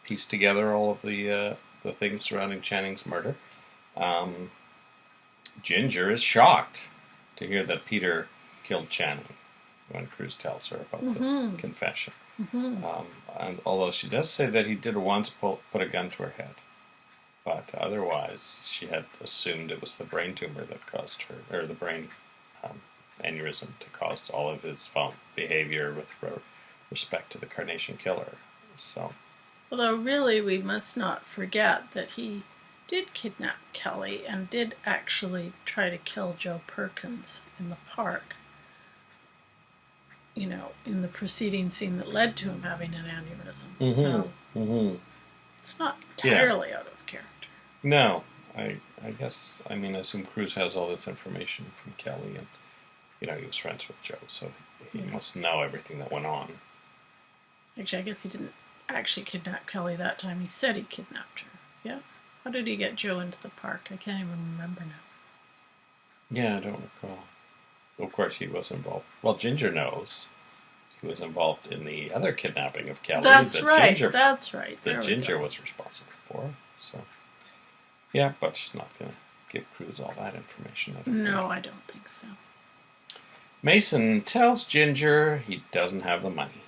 piece together all of the things surrounding Channing's murder. Ginger is shocked to hear that Peter killed Channing when Cruz tells her about the confession. And although she does say that he did once put a gun to her head, but otherwise she had assumed it was the brain tumor that caused her, or the brain aneurysm to cause all of his behavior with respect to the Carnation Killer. So, although really we must not forget that he did kidnap Kelly and did actually try to kill Joe Perkins in the park. In the preceding scene that led to him having an aneurysm. So it's not entirely out of character. No, I guess, I assume Cruz has all this information from Kelly, and, he was friends with Joe, so he must know everything that went on. Actually, I guess he didn't actually kidnap Kelly that time. He said he kidnapped her. Yeah? How did he get Joe into the park? I can't even remember now. Yeah, I don't recall. Of course, he was involved. Well, Ginger knows he was involved in the other kidnapping of Kelly. That's right. That Ginger was responsible for. So, yeah, but she's not going to give Cruz all that information. I don't think so. Mason tells Ginger he doesn't have the money.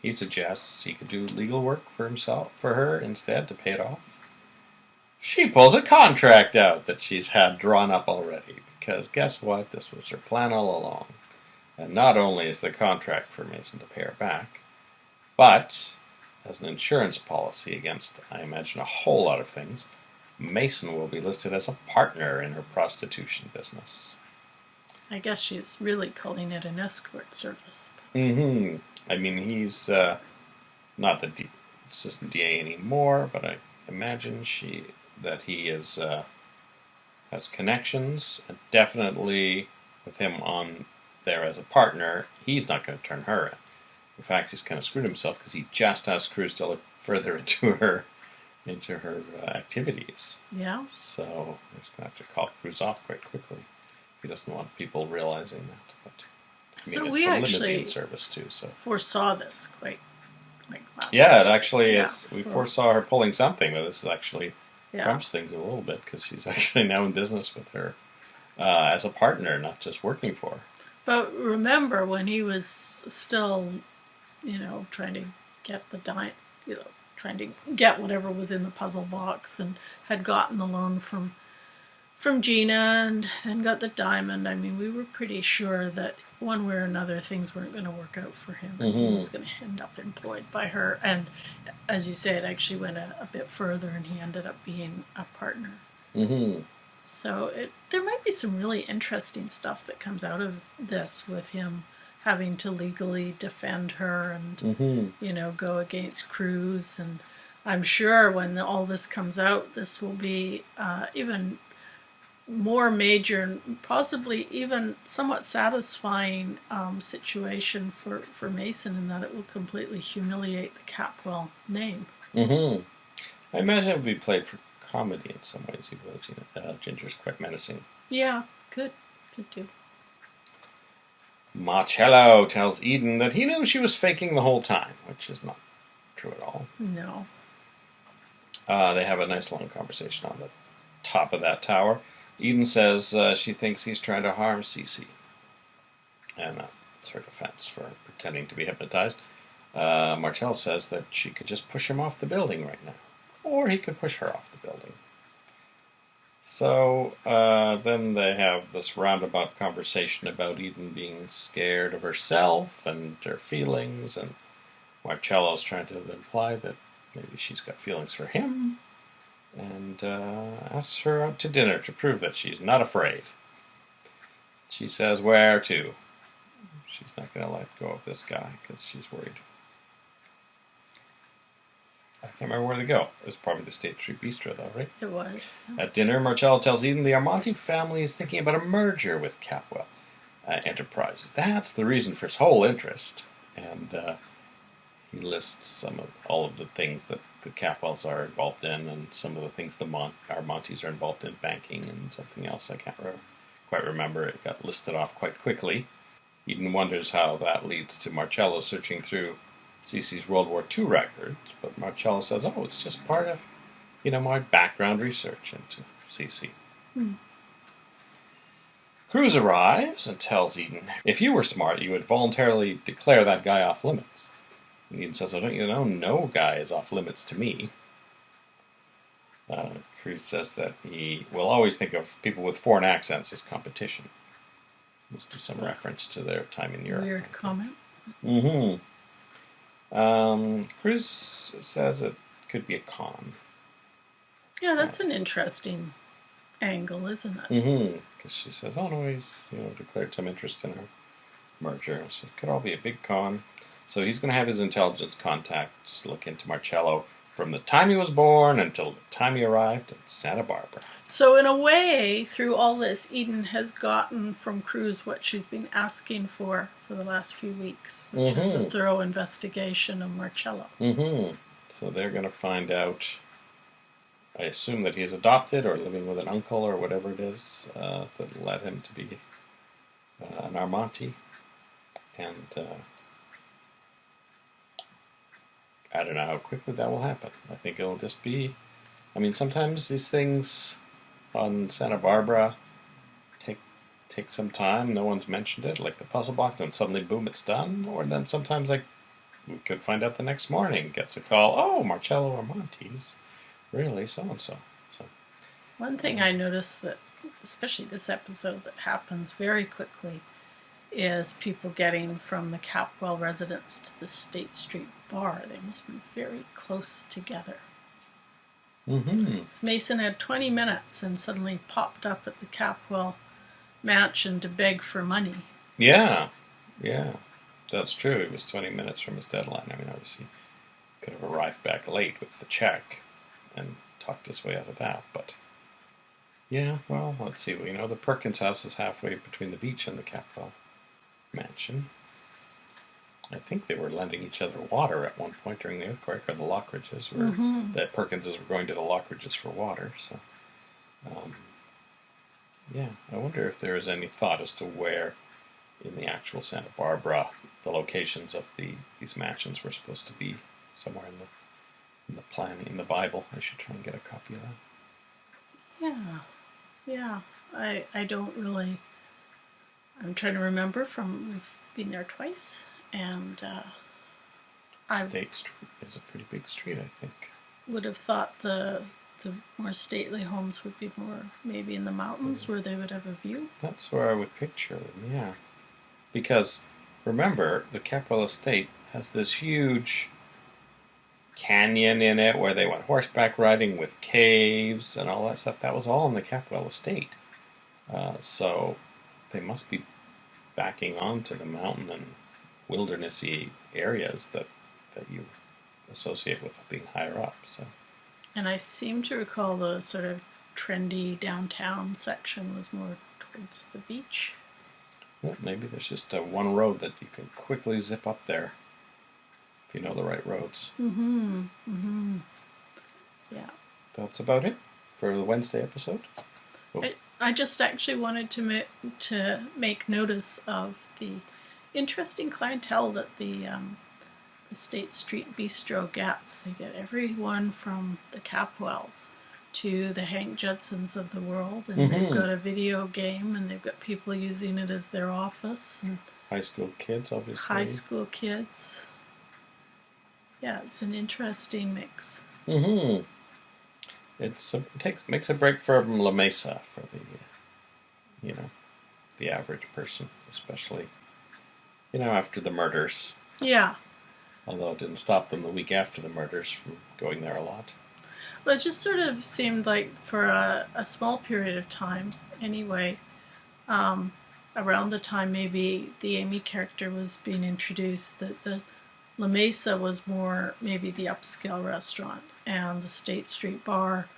He suggests he could do legal work for her instead to pay it off. She pulls a contract out that she's had drawn up already, because guess what? This was her plan all along. And not only is the contract for Mason to pay her back, but as an insurance policy against, I imagine, a whole lot of things, Mason will be listed as a partner in her prostitution business. I guess she's really calling it an escort service. He's not the assistant DA anymore, but I imagine that he has connections, and definitely with him on there as a partner, he's not going to turn her in. In fact, he's kind of screwed himself because he just asked Cruz to look further into her into her activities. Yeah. So he's going to have to call Cruz off quite quickly. He doesn't want people realizing that. But I mean, So it's we a actually limousine service too. So foresaw this quite last yeah, it actually Yeah, is. We for- foresaw her pulling something, but this is actually Yeah. trumps things a little bit because he's actually now in business with her as a partner, not just working for her. But remember when he was still, trying to get trying to get whatever was in the puzzle box, and had gotten the loan from Gina and then got the diamond. I mean, we were pretty sure that one way or another things weren't going to work out for him. And he was going to end up employed by her. And as you say, it actually went a bit further, and he ended up being a partner. Mm-hmm. So there might be some really interesting stuff that comes out of this, with him having to legally defend her and, go against Cruz. And I'm sure when all this comes out, this will be even more major and possibly even somewhat satisfying situation for Mason, in that it will completely humiliate the Capwell name. Mm-hmm. I imagine it would be played for comedy in some ways, even though Ginger's quite menacing. Yeah, could do. Marcello tells Eden that he knew she was faking the whole time, which is not true at all. No. They have a nice long conversation on the top of that tower. Eden says she thinks he's trying to harm Cece. And that's her defense for pretending to be hypnotized. Marcello says that she could just push him off the building right now. Or he could push her off the building. So then they have this roundabout conversation about Eden being scared of herself and her feelings, and Marcello's trying to imply that maybe she's got feelings for him, and asks her out to dinner to prove that she's not afraid. She says where to. She's not going to let go of this guy because she's worried. I can't remember where to go. It was probably the State Street Bistro, though, right? It was. At dinner, Marcello tells Eden the Armonti family is thinking about a merger with Capwell Enterprises. That's the reason for his whole interest. And he lists all of the things that the Capwells are involved in, and some of the things the Armontis are involved in, banking and something else I can't quite remember. It got listed off quite quickly. Eden wonders how that leads to Marcello searching through Cece's World War II records, but Marcello says, oh, it's just part of, my background research into Cece. Cruz arrives and tells Eden, if you were smart, you would voluntarily declare that guy off limits. And Eden says, oh, don't you know, no guy is off limits to me. Cruz says that he will always think of people with foreign accents as competition. Must be some reference to their time in Europe. Weird comment. Mm-hmm. Cruz says it could be a con. Yeah, that's an interesting angle, isn't it? Mm-hmm. Because she says, oh no, he's declared some interest in our merger. So it could all be a big con. So he's going to have his intelligence contacts look into Marcello from the time he was born until the time he arrived in Santa Barbara. So in a way, through all this, Eden has gotten from Cruz what she's been asking for the last few weeks, which is a thorough investigation of Marcello. Mm-hmm. So they're going to find out, I assume that he's adopted or living with an uncle or whatever it is that led him to be an Armonti. And I don't know how quickly that will happen. I think it'll just be, sometimes these things on Santa Barbara take some time. No one's mentioned it, like the puzzle box, then suddenly, boom, it's done. Or then sometimes, we could find out the next morning, gets a call, oh, Marcello Armonti's really so-and-so. So, one thing I noticed that, especially this episode, that happens very quickly is people getting from the Capwell residence to the State Street bar. They must be very close together. Mm-hmm. Mason had 20 minutes and suddenly popped up at the Capwell mansion to beg for money. Yeah, that's true. It was 20 minutes from his deadline. Obviously, could have arrived back late with the check and talked his way out of that. But yeah, well, let's see. The Perkins house is halfway between the beach and the Capwell mansion. I think they were lending each other water at one point during the earthquake, or the Lockridges were, the Perkinses were going to the Lockridges for water. So, yeah, I wonder if there is any thought as to where in the actual Santa Barbara the locations of these mansions were supposed to be, somewhere in the plan in the Bible. I should try and get a copy of that. Yeah. I don't really. I'm trying to remember we've been there twice, and State Street is a pretty big street, I think. Would have thought the more stately homes would be more maybe in the mountains where they would have a view. That's where I would picture them, yeah. Because remember, the Capwell Estate has this huge canyon in it where they went horseback riding with caves and all that stuff. That was all in the Capwell Estate. So they must be backing onto the mountain and wildernessy areas that you associate with being higher up. So, and I seem to recall the sort of trendy downtown section was more towards the beach. Well, maybe there's just one road that you can quickly zip up there if you know the right roads. Yeah. That's about it for the Wednesday episode. Oh. I just actually wanted to make notice of the interesting clientele that the State Street Bistro gets. They get everyone from the Capwells to the Hank Judsons of the world, and they've got a video game, and they've got people using it as their office. And high school kids, obviously. High school kids. Yeah, it's an interesting mix. Makes a break from La Mesa for the average person, especially, after the murders. Yeah. Although it didn't stop them the week after the murders from going there a lot. Well, it just sort of seemed like for a small period of time, anyway, around the time maybe the Amy character was being introduced, that the La Mesa was more maybe the upscale restaurant, and the State Street Bar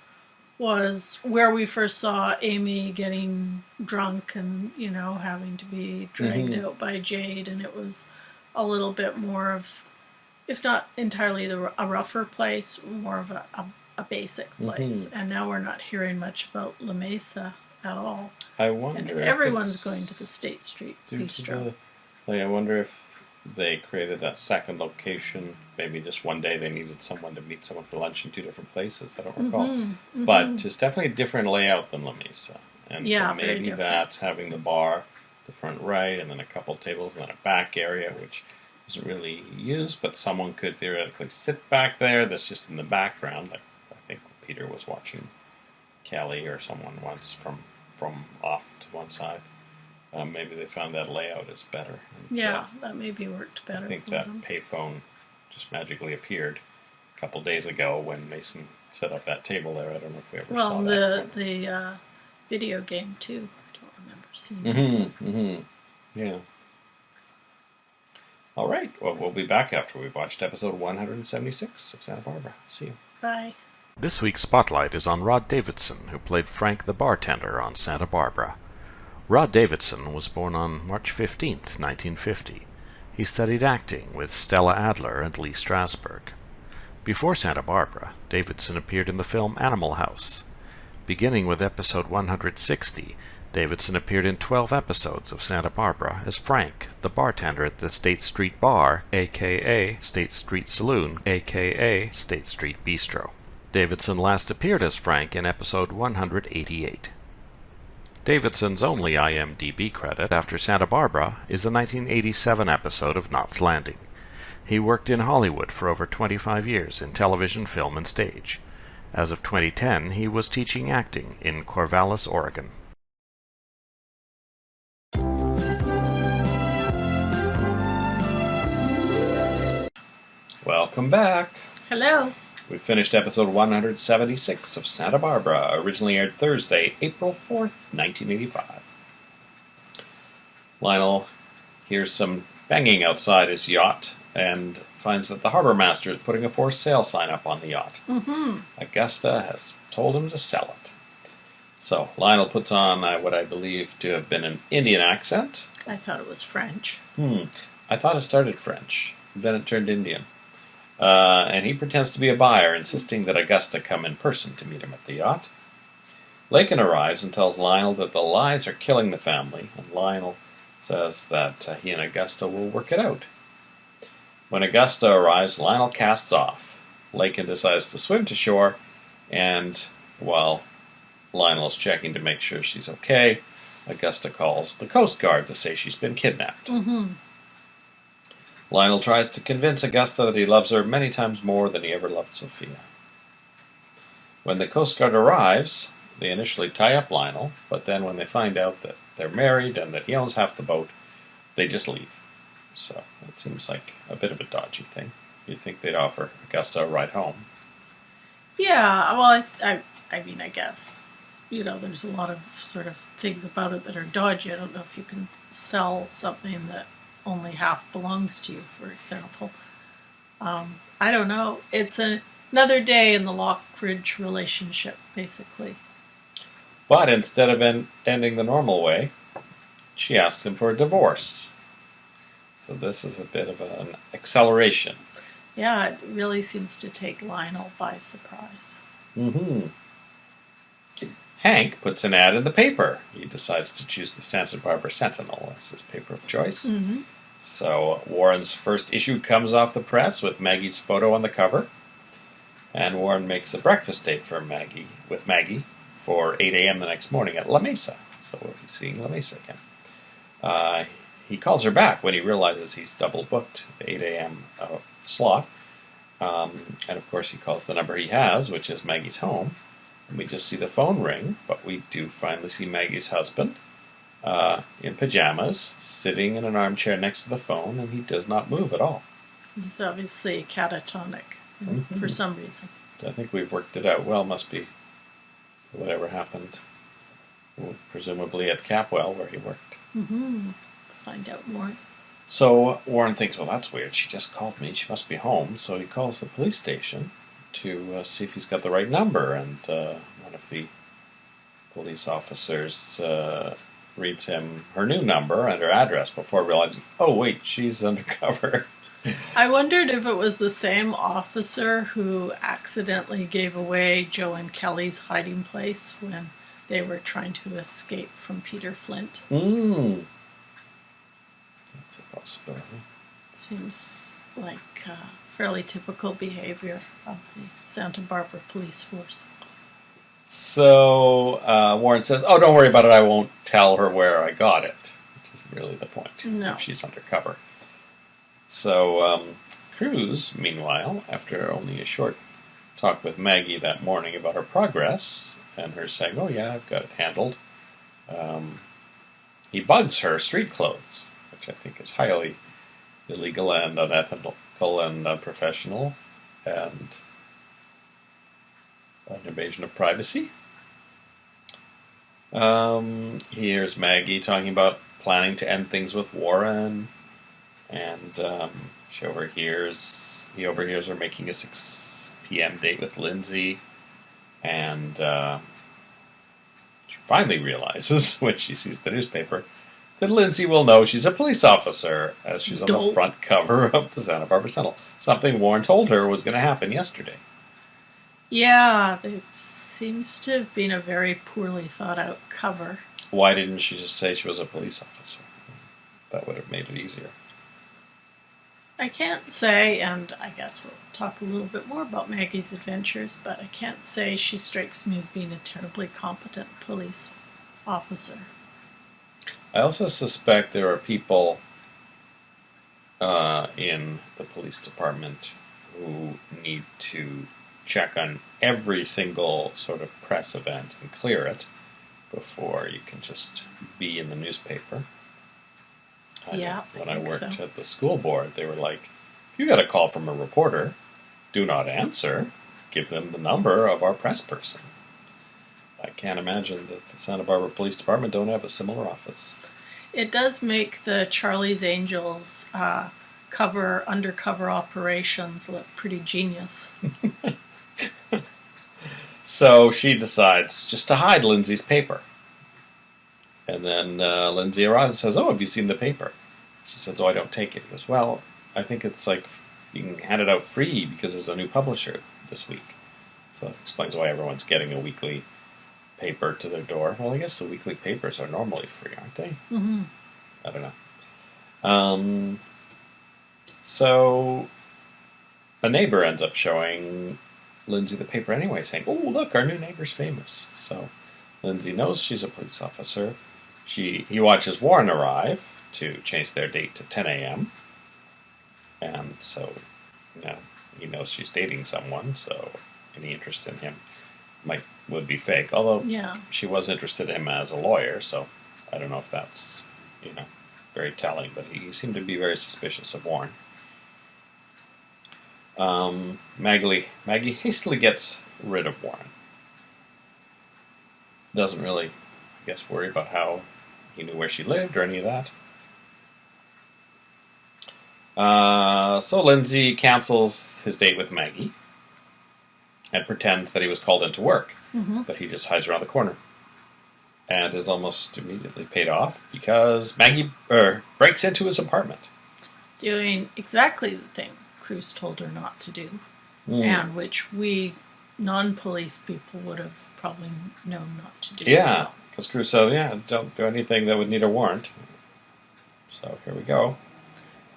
was where we first saw Amy getting drunk and, having to be dragged out by Jade, and it was a little bit more of, if not entirely a rougher place, more of a basic place. And now we're not hearing much about La Mesa at all. I wonder and if everyone's going to the State Street Bistro. I wonder if they created that second location. Maybe just one day they needed someone to meet someone for lunch in two different places. I don't recall. But it's definitely a different layout than La Mesa. And so maybe that's having the bar, the front right, and then a couple tables, and then a back area, which isn't really used, but someone could theoretically sit back there. That's just in the background. Like I think Peter was watching Kelly or someone once from off to one side. Maybe they found that layout is better. And, that maybe worked better. I think for that them. payphone just magically appeared a couple days ago when Mason set up that table there. I don't know if we ever saw that. Well, the video game too. I don't remember seeing it. Yeah. All right. Well, we'll be back after we've watched episode 176 of Santa Barbara. See you. Bye. This week's spotlight is on Rod Davidson, who played Frank the bartender on Santa Barbara. Rod Davidson was born on March 15, 1950. He studied acting with Stella Adler and Lee Strasberg. Before Santa Barbara, Davidson appeared in the film Animal House. Beginning with episode 160, Davidson appeared in 12 episodes of Santa Barbara as Frank, the bartender at the State Street Bar, a.k.a. State Street Saloon, a.k.a. State Street Bistro. Davidson last appeared as Frank in episode 188. Davidson's only IMDb credit after Santa Barbara is a 1987 episode of Knots Landing. He worked in Hollywood for over 25 years in television, film, and stage. As of 2010, he was teaching acting in Corvallis, Oregon. Welcome back. Hello. We finished episode 176 of Santa Barbara, originally aired Thursday, April 4th, 1985. Lionel hears some banging outside his yacht and finds that the harbor master is putting a for sale sign up on the yacht. Augusta has told him to sell it. So Lionel puts on what I believe to have been an Indian accent. I thought it was French. I thought it started French. Then it turned Indian. And he pretends to be a buyer, insisting that Augusta come in person to meet him at the yacht. Lakin arrives and tells Lionel that the lies are killing the family, and Lionel says that he and Augusta will work it out. When Augusta arrives, Lionel casts off. Lakin decides to swim to shore, and while Lionel's checking to make sure she's okay, Augusta calls the Coast Guard to say she's been kidnapped. Mm-hmm. Lionel tries to convince Augusta that he loves her many times more than he ever loved Sophia. When the Coast Guard arrives, they initially tie up Lionel, but then when they find out that they're married and that he owns half the boat, they just leave. So it seems like a bit of a dodgy thing. You'd think they'd offer Augusta a ride home. Yeah, well, I mean, I guess, there's a lot of sort of things about it that are dodgy. I don't know if you can sell something that only half belongs to you, for example. I don't know. It's another day in the Lockridge relationship, basically. But instead of ending the normal way, she asks him for a divorce. So this is a bit of an acceleration. Yeah, it really seems to take Lionel by surprise. Mm-hmm. Hank puts an ad in the paper. He decides to choose the Santa Barbara Sentinel as his paper of choice. Mm-hmm. So Warren's first issue comes off the press with Maggie's photo on the cover. And Warren makes a breakfast date for Maggie for 8 a.m. the next morning at La Mesa. So we'll be seeing La Mesa again. He calls her back when he realizes he's double booked the 8 a.m. Slot. And of course he calls the number he has, which is Maggie's home. And we just see the phone ring, but we do finally see Maggie's husband in pajamas, sitting in an armchair next to the phone, and he does not move at all. He's obviously catatonic for some reason. I think we've worked it out. Well, must be whatever happened, presumably at Capwell where he worked. Mm-hmm. Find out more. So Warren thinks, well, that's weird. She just called me. She must be home. So he calls the police station to see if he's got the right number. And one of the police officers reads him her new number and her address before realizing, oh, wait, she's undercover. I wondered if it was the same officer who accidentally gave away Joe and Kelly's hiding place when they were trying to escape from Peter Flint. That's a possibility. Seems like fairly typical behavior of the Santa Barbara police force. So Warren says, oh, don't worry about it. I won't tell her where I got it, which isn't really the point. No. If she's undercover. So Cruz, meanwhile, after only a short talk with Maggie that morning about her progress, and her saying, oh yeah, I've got it handled, he bugs her street clothes, which I think is highly illegal and unethical and unprofessional, and an invasion of privacy. He hears Maggie talking about planning to end things with Warren, and he overhears her making a 6 p.m. date with Lindsay, and she finally realizes, when she sees the newspaper, that Lindsay will know she's a police officer, as she's on the front cover of the Santa Barbara Sentinel. Something Warren told her was going to happen yesterday. Yeah, it seems to have been a very poorly thought out cover. Why didn't she just say she was a police officer? That would have made it easier. I can't say, and I guess we'll talk a little bit more about Maggie's adventures, but I can't say she strikes me as being a terribly competent police officer. I also suspect there are people in the police department who need to check on every single sort of press event and clear it before you can just be in the newspaper. When I worked at the school board, they were like, if you got a call from a reporter, do not answer. Give them the number of our press person. I can't imagine that the Santa Barbara Police Department don't have a similar office. It does make the Charlie's Angels undercover operations look pretty genius. So she decides just to hide Lindsay's paper. And then Lindsay arrives and says, oh, have you seen the paper? She says, "Oh, I don't take it." He goes, "Well, I think it's like you can hand it out free because there's a new publisher this week." So that explains why everyone's getting a weekly paper to their door. Well, I guess the weekly papers are normally free, aren't they? Mm-hmm. I don't know. So a neighbor ends up showing Lindsay the paper anyway, saying, "Oh, look, our new neighbor's famous." So Lindsay knows she's a police officer. He watches Warren arrive to change their date to 10 a.m. And so, he knows she's dating someone, so any interest in him would be fake. Although she was interested in him as a lawyer, so I don't know if that's, very telling, but he seemed to be very suspicious of Warren. Maggie hastily gets rid of Warren. Doesn't really, I guess, worry about how he knew where she lived or any of that. So Lindsay cancels his date with Maggie and pretends that he was called into work, but he just hides around the corner and is almost immediately paid off because Maggie breaks into his apartment. Doing exactly the thing Cruz told her not to do, and which we non-police people would have probably known not to do. Yeah, because Cruz said, don't do anything that would need a warrant. So here we go.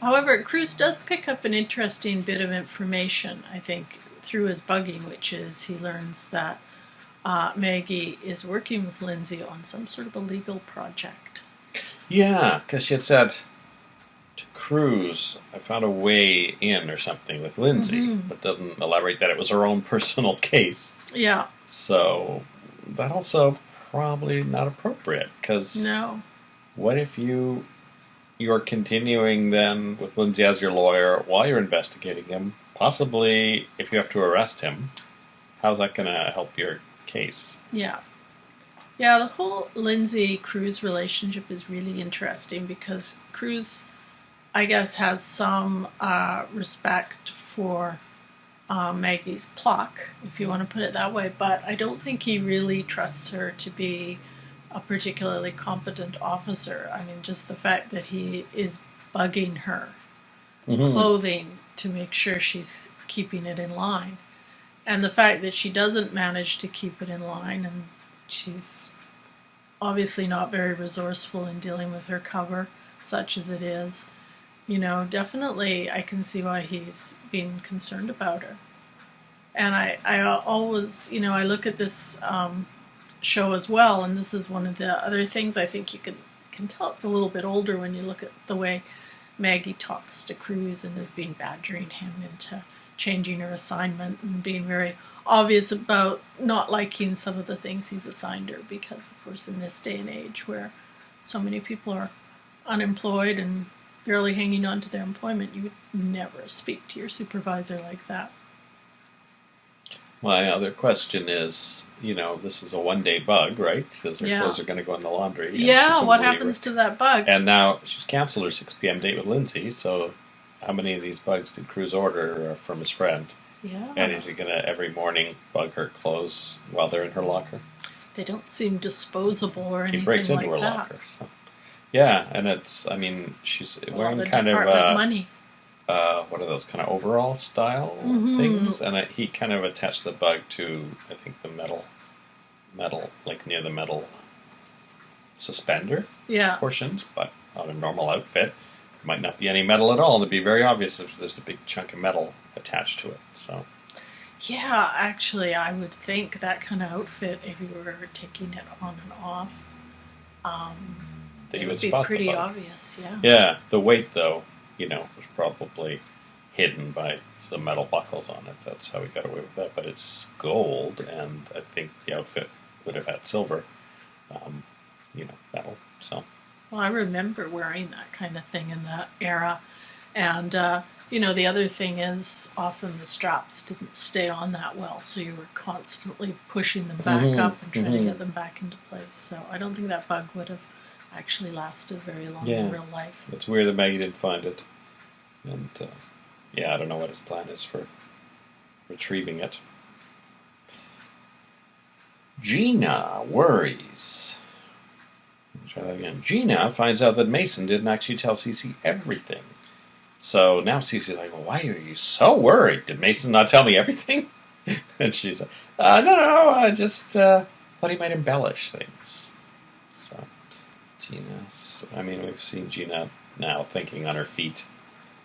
However, Cruz does pick up an interesting bit of information, I think, through his bugging, which is he learns that Maggie is working with Lindsay on some sort of a legal project. Yeah, because she had said to Cruz, "I found a way in" or something with Lindsay, but doesn't elaborate that it was her own personal case. Yeah. So that also probably not appropriate, because what if you're continuing then with Lindsay as your lawyer while you're investigating him? Possibly, if you have to arrest him, how's that going to help your case? Yeah. Yeah, the whole Lindsay-Cruz relationship is really interesting because Cruz, I guess, has some respect for Maggie's pluck, if you want to put it that way, but I don't think he really trusts her to be a particularly competent officer. I mean, just the fact that he is bugging her clothing to make sure she's keeping it in line, and the fact that she doesn't manage to keep it in line, and she's obviously not very resourceful in dealing with her cover, such as it is. Definitely I can see why he's being concerned about her. And I always, I look at this show as well, and this is one of the other things I think you can tell it's a little bit older when you look at the way Maggie talks to Cruz and is being badgering him into changing her assignment and being very obvious about not liking some of the things he's assigned her, because of course in this day and age where so many people are unemployed and barely hanging on to their employment, you would never speak to your supervisor like that. My other question is, this is a one-day bug, right? Because their clothes are going to go in the laundry. Yeah, what happens to that bug? And now she's canceled her 6 p.m. date with Lindsay, so how many of these bugs did Cruz order from his friend? Yeah. And is he going to every morning bug her clothes while they're in her locker? They don't seem disposable or anything like that. He breaks into her locker. So. Yeah, and she's wearing kind of money. What are those kind of overall style things? And he kind of attached the bug to, I think, the metal, like near the metal suspender portions, but on a normal outfit, there might not be any metal at all, and it'd be very obvious if there's a big chunk of metal attached to it. So. Yeah, actually, I would think that kind of outfit, if you were taking it on and off, that you would would be spot pretty the bug. obvious, yeah. Yeah, the weight, though, was probably hidden by some metal buckles on it. That's how we got away with that. But it's gold, and I think the outfit would have had silver, metal. So. Well, I remember wearing that kind of thing in that era. And, the other thing is often the straps didn't stay on that well, so you were constantly pushing them back up and trying to get them back into place. So I don't think that bug would have actually lasted very long in real life. It's weird that Maggie didn't find it. And, I don't know what his plan is for retrieving it. Gina worries. Try that again. Gina finds out that Mason didn't actually tell Cece everything. So now Cece's like, well, why are you so worried? Did Mason not tell me everything? And she's like, no, I just thought he might embellish things. So we've seen Gina now thinking on her feet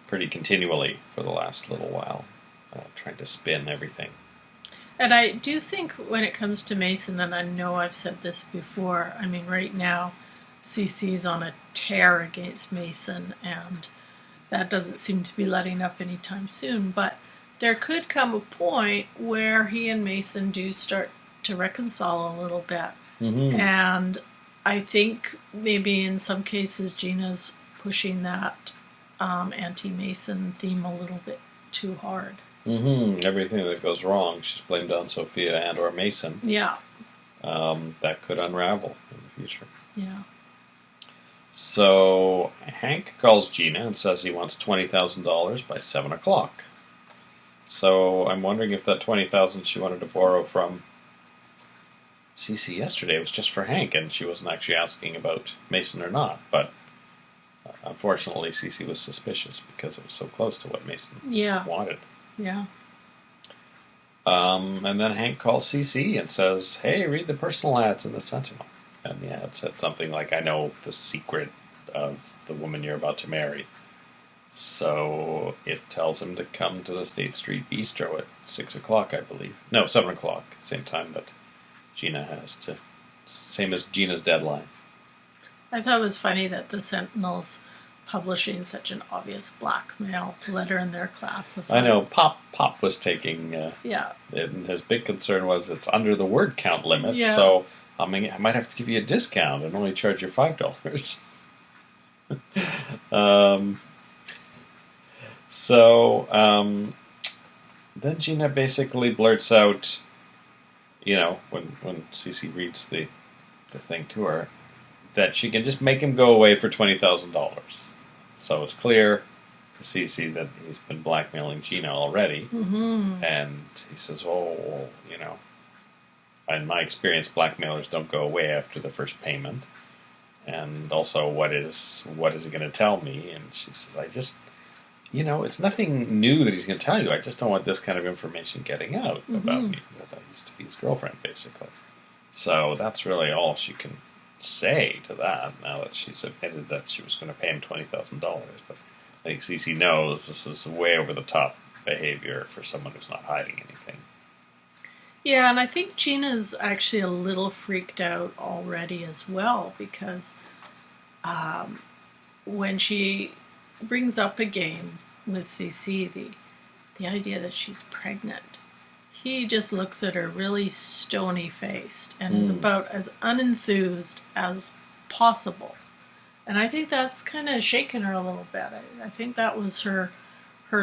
pretty continually for the last little while, trying to spin everything. And I do think when it comes to Mason, and I know I've said this before, right now CC's on a tear against Mason, and that doesn't seem to be letting up anytime soon, but there could come a point where he and Mason do start to reconcile a little bit. Mm-hmm. And I think maybe in some cases Gina's pushing that anti-Mason theme a little bit too hard. Mm-hmm. Everything that goes wrong, she's blamed on Sophia and or Mason. Yeah. That could unravel in the future. Yeah. So Hank calls Gina and says he wants $20,000 by 7 o'clock. So I'm wondering if that $20,000 she wanted to borrow from Cece yesterday was just for Hank, and she wasn't actually asking about Mason or not. But unfortunately, Cece was suspicious because it was so close to what Mason wanted. Yeah. And then Hank calls Cece and says, "Hey, read the personal ads in the Sentinel." And it said something like, "I know the secret of the woman you're about to marry." So it tells him to come to the State Street Bistro at 6 o'clock, I believe. No, 7 o'clock, same time that Gina has to. Same as Gina's deadline. I thought it was funny that the Sentinel's publishing such an obvious blackmail letter in their classifieds. I know, Pop was taking... yeah. And his big concern was it's under the word count limit, so I might have to give you a discount and only charge you $5. Then Gina basically blurts out, when Cece reads the thing to her, that she can just make him go away for $20,000. So it's clear to Cece that he's been blackmailing Gina already. Mm-hmm. And he says, in my experience, blackmailers don't go away after the first payment. And also, what is he going to tell me? And she says, I just... it's nothing new that he's going to tell you. I just don't want this kind of information getting out about me, that I used to be his girlfriend, basically. So that's really all she can say to that, now that she's admitted that she was going to pay him $20,000. But I think Cece knows this is way over the top behavior for someone who's not hiding anything. Yeah, and I think Gina's actually a little freaked out already as well, because when she brings up again with CC the idea that she's pregnant, he just looks at her really stony-faced and is about as unenthused as possible. And I think that's kind of shaken her a little bit. I think that was her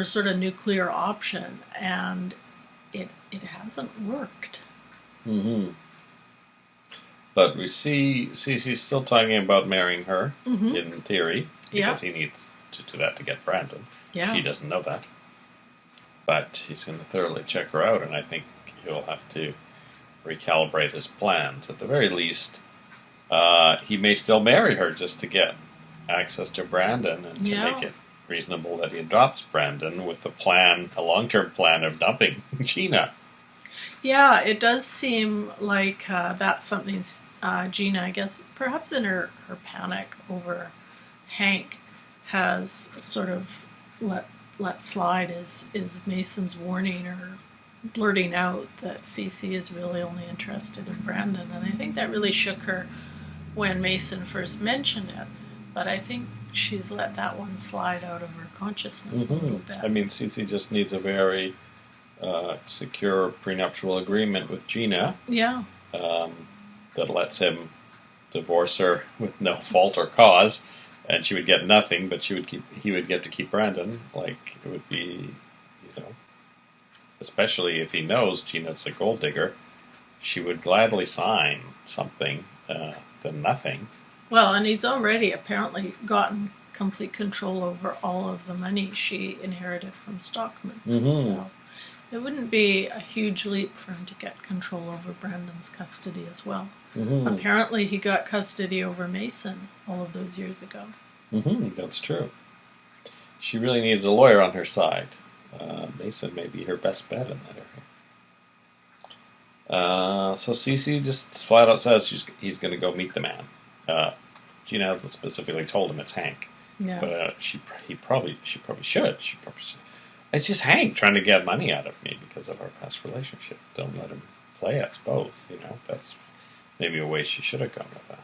sort of nuclear option, and it hasn't worked. Mm-hmm. But we see Cece's still talking about marrying her, in theory, because he needs to do that to get Brandon. Yeah. She doesn't know that. But he's going to thoroughly check her out, and I think he'll have to recalibrate his plans. At the very least, he may still marry her just to get access to Brandon and to make it reasonable that he adopts Brandon with a long-term plan of dumping Gina. Yeah, it does seem like that's something Gina, I guess, perhaps in her panic over Hank, has sort of let slide is Mason's warning or blurting out that Cece is really only interested in Brandon. And I think that really shook her when Mason first mentioned it. But I think she's let that one slide out of her consciousness a little bit. Cece just needs a very secure prenuptial agreement with Gina. Yeah. That lets him divorce her with no fault or cause. And she would get nothing, but he would get to keep Brandon. Like, it would be, especially if he knows Gina's a gold digger, she would gladly sign something than nothing. Well, and he's already apparently gotten complete control over all of the money she inherited from Stockman. So It wouldn't be a huge leap for him to get control over Brandon's custody as well. Mm-hmm. Apparently he got custody over Mason all of those years ago. Mm-hmm. That's true. She really needs a lawyer on her side. Mason may be her best bet in that area. So Cece just flat out says he's going to go meet the man. Gina specifically told him it's Hank. Yeah. But she probably should. It's just Hank trying to get money out of me because of our past relationship. Don't let him play us both. That's maybe a way she should have gone with that.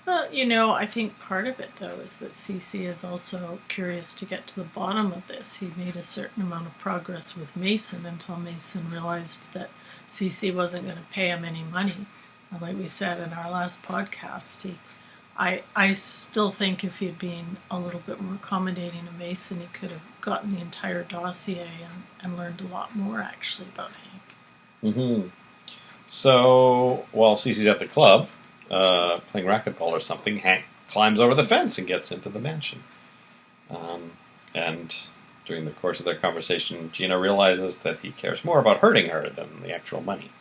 Well, I think part of it, though, is that Cece is also curious to get to the bottom of this. He made a certain amount of progress with Mason until Mason realized that Cece wasn't going to pay him any money. And like we said in our last podcast, I still think if he'd been a little bit more accommodating to Mason, he could have gotten the entire dossier and learned a lot more, actually, about Hank. Mm-hmm. So, while Cece's at the club, playing racquetball or something, Hank climbs over the fence and gets into the mansion. And during the course of their conversation, Gina realizes that he cares more about hurting her than the actual money.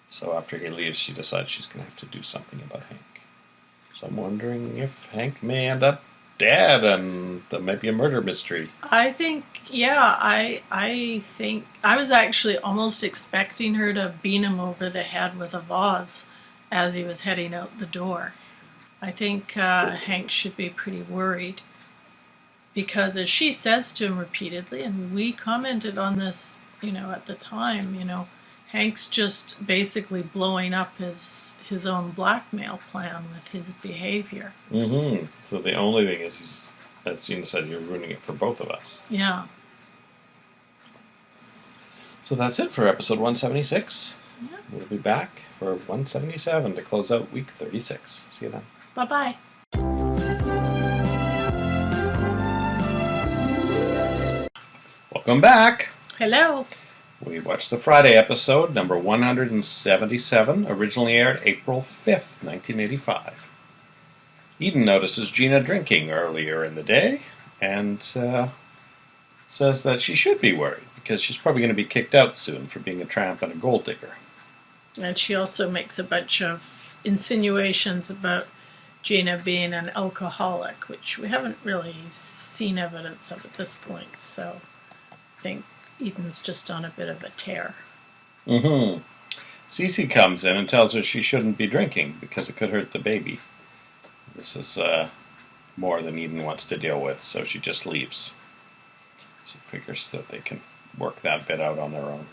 So after he leaves, she decides she's going to have to do something about Hank. So I'm wondering if Hank may end up dead and there might be a murder mystery. I think, yeah, I think I was actually almost expecting her to beat him over the head with a vase as he was heading out the door. I think Hank should be pretty worried because, as she says to him repeatedly, and we commented on this, at the time, Hank's just basically blowing up his own blackmail plan with his behavior. Mm-hmm. So the only thing is, as Gina said, you're ruining it for both of us. Yeah. So that's it for episode 176. Yeah. We'll be back for 177 to close out week 36. See you then. Bye-bye. Welcome back. Hello. We watched the Friday episode, number 177, originally aired April 5th, 1985. Eden notices Gina drinking earlier in the day and says that she should be worried because she's probably going to be kicked out soon for being a tramp and a gold digger. And she also makes a bunch of insinuations about Gina being an alcoholic, which we haven't really seen evidence of at this point, so I think Eden's just on a bit of a tear. Mm-hmm. Cece comes in and tells her she shouldn't be drinking because it could hurt the baby. This is more than Eden wants to deal with, so she just leaves. She figures that they can work that bit out on their own.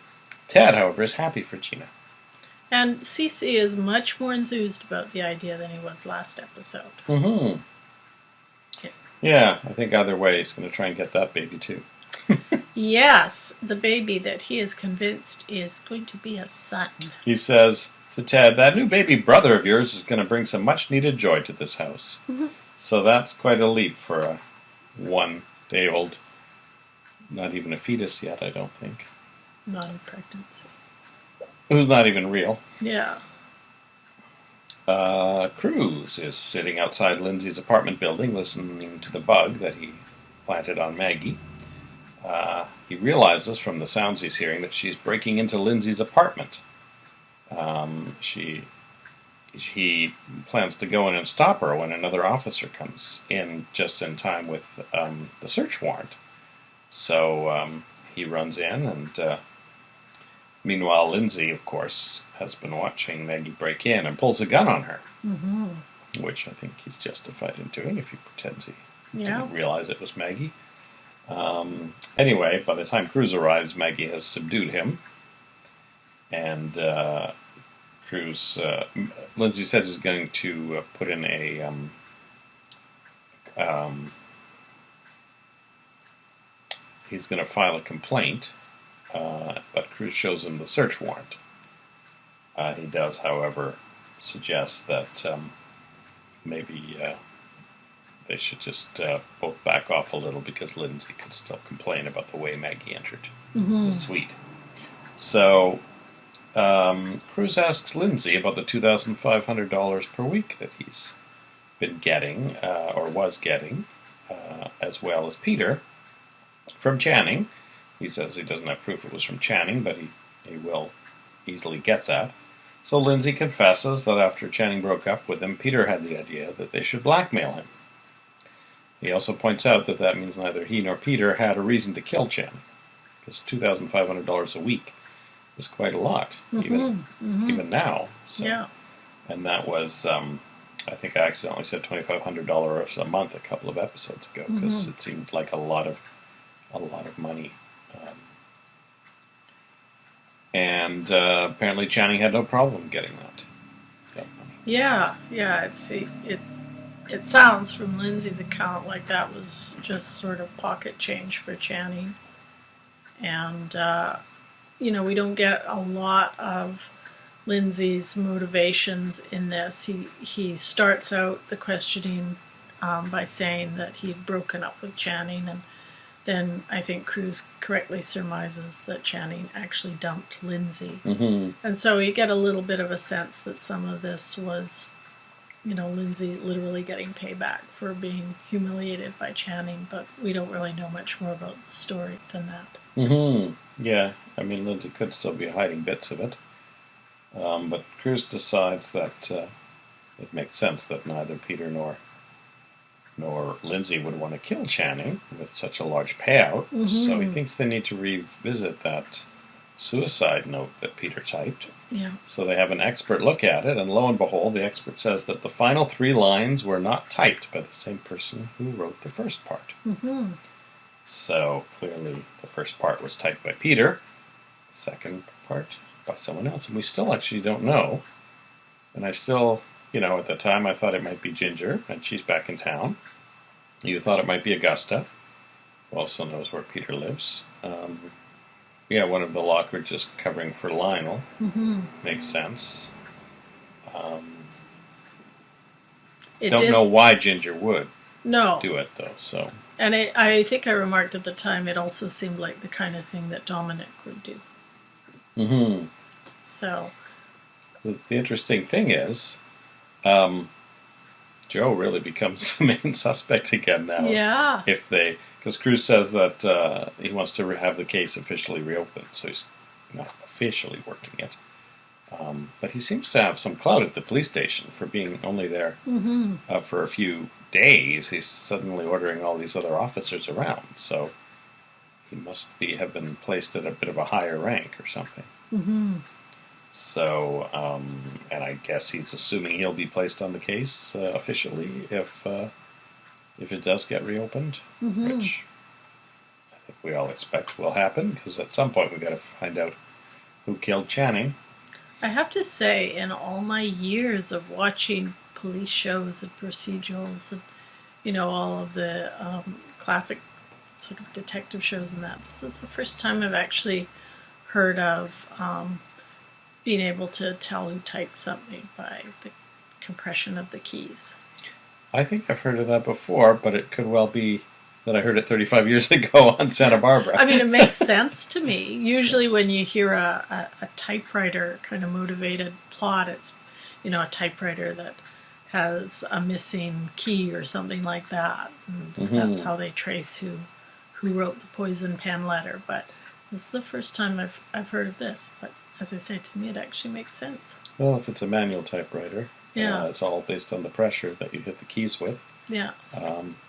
Ted, however, is happy for Gina. And Cece is much more enthused about the idea than he was last episode. Mm-hmm. Yeah, I think either way he's going to try and get that baby too. Yes, the baby that he is convinced is going to be a son. He says to Ted, that new baby brother of yours is going to bring some much-needed joy to this house. Mm-hmm. So that's quite a leap for a one-day-old, not even a fetus yet, I don't think. Not in pregnancy. Who's not even real. Yeah. Cruz is sitting outside Lindsay's apartment building listening to the bug that he planted on Maggie. He realizes from the sounds he's hearing that she's breaking into Lindsay's apartment. He plans to go in and stop her when another officer comes in just in time with the search warrant. So he runs in, and meanwhile Lindsay, of course, has been watching Maggie break in and pulls a gun on her, which I think he's justified in doing if he pretends he didn't realize it was Maggie. Anyway, by the time Cruz arrives, Maggie has subdued him, and Lindsay says he's going to put in a he's going to file a complaint, but Cruz shows him the search warrant. He does, however, suggest that maybe they should just both back off a little because Lindsay could still complain about the way Maggie entered the suite. So Cruz asks Lindsay about the $2,500 per week that he's been getting, or was getting, as well as Peter, from Channing. He says he doesn't have proof it was from Channing, but he will easily get that. So Lindsay confesses that after Channing broke up with him, Peter had the idea that they should blackmail him. He also points out that means neither he nor Peter had a reason to kill Channing, because $2,500 a week is quite a lot, even now. So. Yeah. And that was, I think I accidentally said $2,500 a month a couple of episodes ago, because it seemed like a lot of money. And apparently Channing had no problem getting that money. Yeah. It sounds from Lindsay's account like that was just sort of pocket change for Channing. And, we don't get a lot of Lindsay's motivations in this. He starts out the questioning by saying that he had broken up with Channing, and then I think Cruz correctly surmises that Channing actually dumped Lindsay. And so you get a little bit of a sense that some of this was, Lindsay literally getting payback for being humiliated by Channing, but we don't really know much more about the story than that. Yeah, I mean, Lindsay could still be hiding bits of it. But Cruz decides that it makes sense that neither Peter nor Lindsay would want to kill Channing with such a large payout. So he thinks they need to revisit that suicide note that Peter typed. Yeah. So they have an expert look at it, and lo and behold, the expert says that the final 3 lines were not typed by the same person who wrote the first part. So clearly the first part was typed by Peter, the second part by someone else, and we still actually don't know. And I still, at the time I thought it might be Ginger, and she's back in town. You thought it might be Augusta, who also knows where Peter lives. One of the Lockridges covering for Lionel. Makes sense. Don't know why Ginger would do it, though. So. And I think I remarked at the time it also seemed like the kind of thing that Dominic would do. So. The interesting thing is, Joe really becomes the main suspect again now. Yeah. Because Cruz says that he wants to have the case officially reopened, so he's not officially working it. But he seems to have some clout at the police station for being only there for a few days. He's suddenly ordering all these other officers around, so he must have been placed at a bit of a higher rank or something. So, and I guess he's assuming he'll be placed on the case officially if it does get reopened, which I think we all expect will happen, because at some point we've got to find out who killed Channing. I have to say, in all my years of watching police shows and procedurals and, all of the classic sort of detective shows and that, this is the first time I've actually heard of being able to tell who typed something by the compression of the keys. I think I've heard of that before, but it could well be that I heard it 35 years ago on Santa Barbara. I mean, it makes sense to me. Usually when you hear a typewriter kind of motivated plot, it's, a typewriter that has a missing key or something like that. And that's how they trace who wrote the poison pen letter. But this is the first time I've heard of this. But as I say, to me, it actually makes sense. Well, if it's a manual typewriter, it's all based on the pressure that you hit the keys with. Yeah.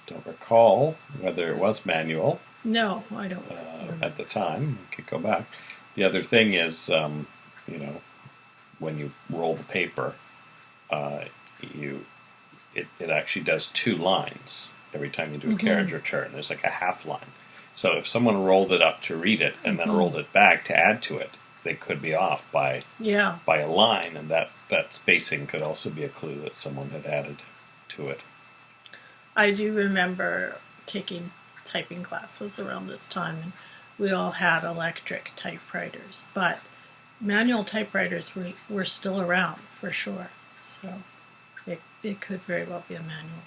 Don't recall whether it was manual. No, I don't. At the time, we could go back. The other thing is, when you roll the paper, it actually does 2 lines every time you do a carriage return. There's like a half line. So if someone rolled it up to read it and then rolled it back to add to it, they could be off by a line, and that spacing could also be a clue that someone had added to it. I do remember taking typing classes around this time, and we all had electric typewriters, but manual typewriters were still around for sure. So it could very well be a manual.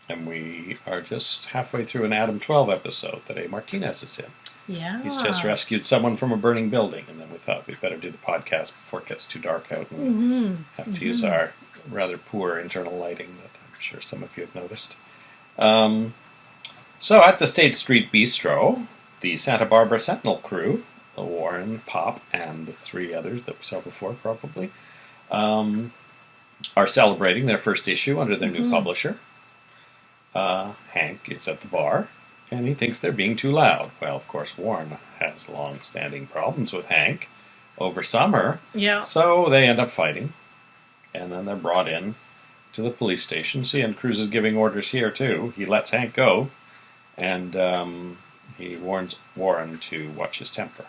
And we are just halfway through an Adam 12 episode that A. Martinez is in. Yeah. He's just rescued someone from a burning building, and then we thought we'd better do the podcast before it gets too dark out, and we have to use our rather poor internal lighting that I'm sure some of you have noticed. So at the State Street Bistro, the Santa Barbara Sentinel crew, Warren, Pop, and the three others that we saw before probably, are celebrating their first issue under their new publisher. Hank is at the bar, and he thinks they're being too loud. Well, of course, Warren has long-standing problems with Hank over Summer, Yeah. so they end up fighting, and then they're brought in to the police station. See, and Cruz is giving orders here, too. He lets Hank go, and he warns Warren to watch his temper.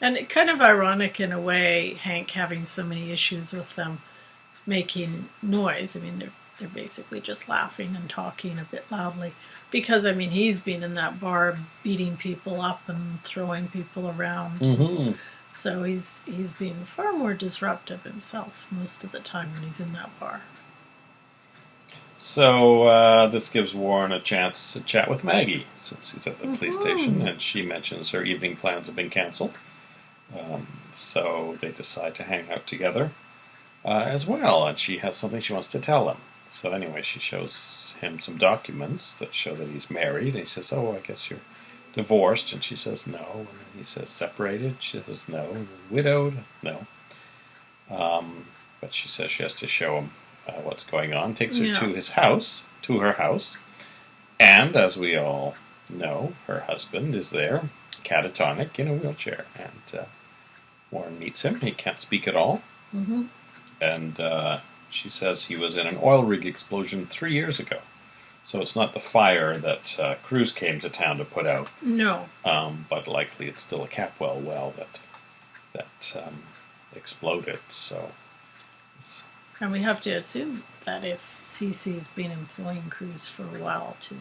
And it kind of ironic in a way, Hank having so many issues with them making noise. I mean, they're basically just laughing and talking a bit loudly. Because, I mean, he's been in that bar beating people up and throwing people around. Mm-hmm. So he's being far more disruptive himself most of the time when he's in that bar. So this gives Warren a chance to chat with Maggie, since he's at the police station, and she mentions her evening plans have been canceled. So they decide to hang out together as well, and she has something she wants to tell him. So anyway, she shows him some documents that show that he's married, and he says, "Oh, I guess you're divorced," and she says, "No," and he says, "Separated," she says, "No," "Widowed," "No." But she says she has to show him what's going on, takes her to his house, to her house, and as we all know, her husband is there, catatonic, in a wheelchair, and Warren meets him. He can't speak at all, and she says he was in an oil rig explosion 3 years ago. So it's not the fire that Cruz came to town to put out. No. But likely it's still a Capwell well that exploded. So, And we have to assume that if CC's been employing Cruz for a while to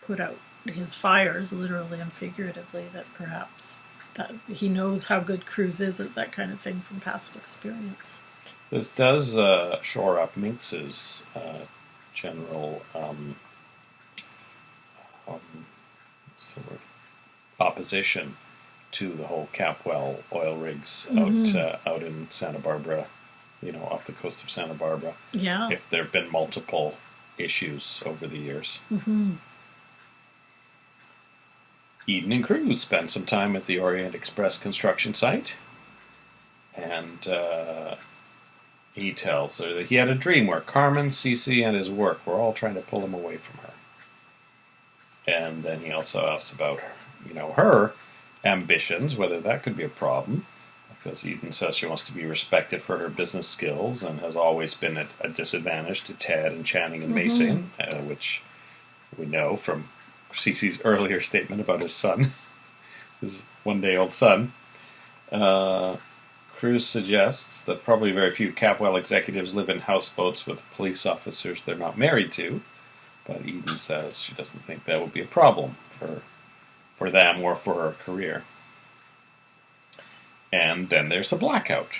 put out his fires, literally and figuratively, that perhaps that he knows how good Cruz is at that kind of thing from past experience. this does shore up Minx's general what's the word? Opposition to the whole Capwell oil rigs out in Santa Barbara, off the coast of Santa Barbara. Yeah. If there have been multiple issues over the years. Eden and Cruz spend some time at the Orient Express construction site, and he tells her that he had a dream where Carmen, Cece, and his work were all trying to pull him away from her. And then he also asks about her ambitions, whether that could be a problem, because Eden says she wants to be respected for her business skills and has always been at a disadvantage to Ted and Channing and Mason, which we know from Cece's earlier statement about his son, his one-day-old son. Cruz suggests that probably very few Capwell executives live in houseboats with police officers they're not married to, but Eden says she doesn't think that would be a problem for them or for her career. And then there's a blackout.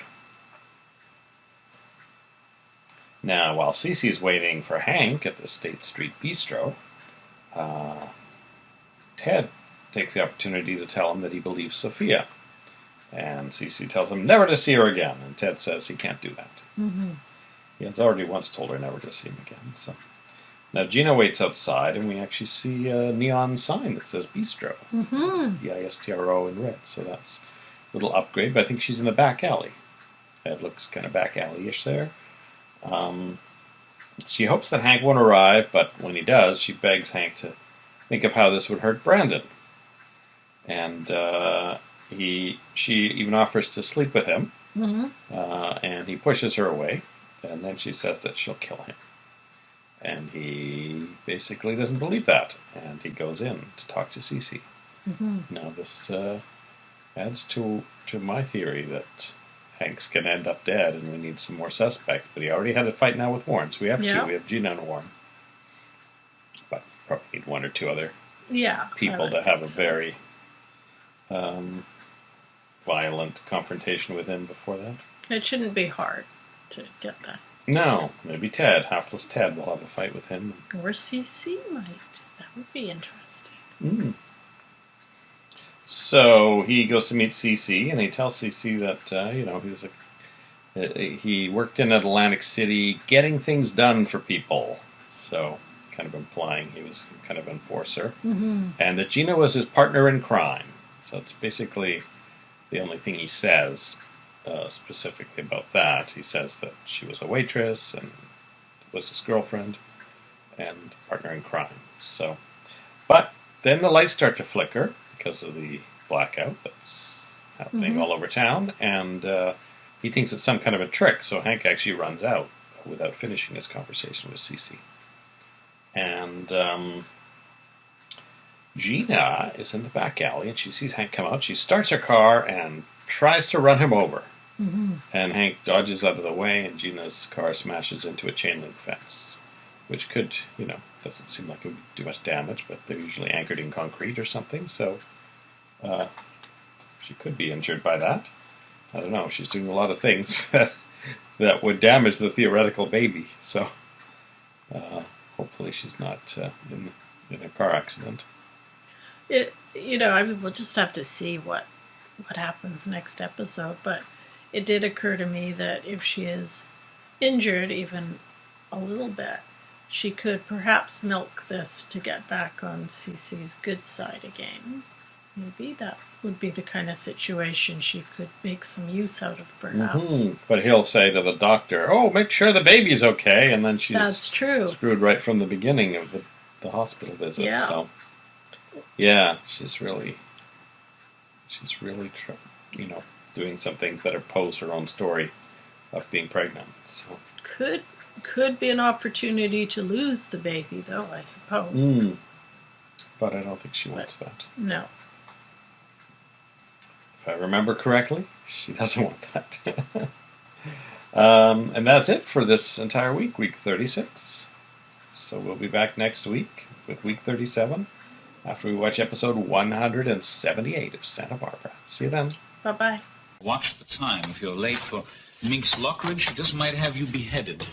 Now, while Cece's waiting for Hank at the State Street Bistro, Ted takes the opportunity to tell him that he believes Sophia. And Cece tells him never to see her again, and Ted says he can't do that. He has already once told her never to see him again. So now Gina waits outside, and we actually see a neon sign that says Bistro. B-I-S-T-R-O in red, so that's a little upgrade, but I think she's in the back alley. It looks kind of back alley-ish there. She hopes that Hank won't arrive, but when he does, she begs Hank to think of how this would hurt Brandon. And she even offers to sleep with him, and he pushes her away, and then she says that she'll kill him. And he basically doesn't believe that, and he goes in to talk to Cece. Now this adds to my theory that Hank's going to end up dead, and we need some more suspects. But he already had a fight now with Warren, so we have two. We have Gina and Warren. But probably need one or two other people to have a very violent confrontation with him before that. It shouldn't be hard to get that. No, maybe Ted, hapless Ted, will have a fight with him. Or CC might. That would be interesting. So he goes to meet Cece, and he tells Cece that he worked in Atlantic City getting things done for people. So kind of implying he was kind of an enforcer, and that Gina was his partner in crime. So it's basically the only thing he says specifically about that. He says that she was a waitress and was his girlfriend and partner in crime. So, but then the lights start to flicker because of the blackout that's happening all over town, and he thinks it's some kind of a trick, so Hank actually runs out without finishing his conversation with Cece. And Gina is in the back alley, and she sees Hank come out. She starts her car and tries to run him over. And Hank dodges out of the way, and Gina's car smashes into a chain link fence, which could, doesn't seem like it would do much damage, but they're usually anchored in concrete or something, so she could be injured by that. I don't know. She's doing a lot of things that would damage the theoretical baby, so hopefully she's not in a car accident. We'll just have to see what happens next episode, but it did occur to me that if she is injured even a little bit, she could perhaps milk this to get back on Cece's good side again. Maybe that would be the kind of situation she could make some use out of, perhaps. But he'll say to the doctor, "Oh, make sure the baby's okay," and then she's That's true. Screwed right from the beginning of the hospital visit. Yeah. So, she's really doing some things that oppose her own story of being pregnant. So could be an opportunity to lose the baby, though, I suppose. But I don't think she wants that. No. If I remember correctly, she doesn't want that. And that's it for this entire week, week 36. So we'll be back next week with week 37 after we watch episode 178 of Santa Barbara. See you then. Bye-bye. Watch the time. If you're late for Minx Lockridge, she just might have you beheaded.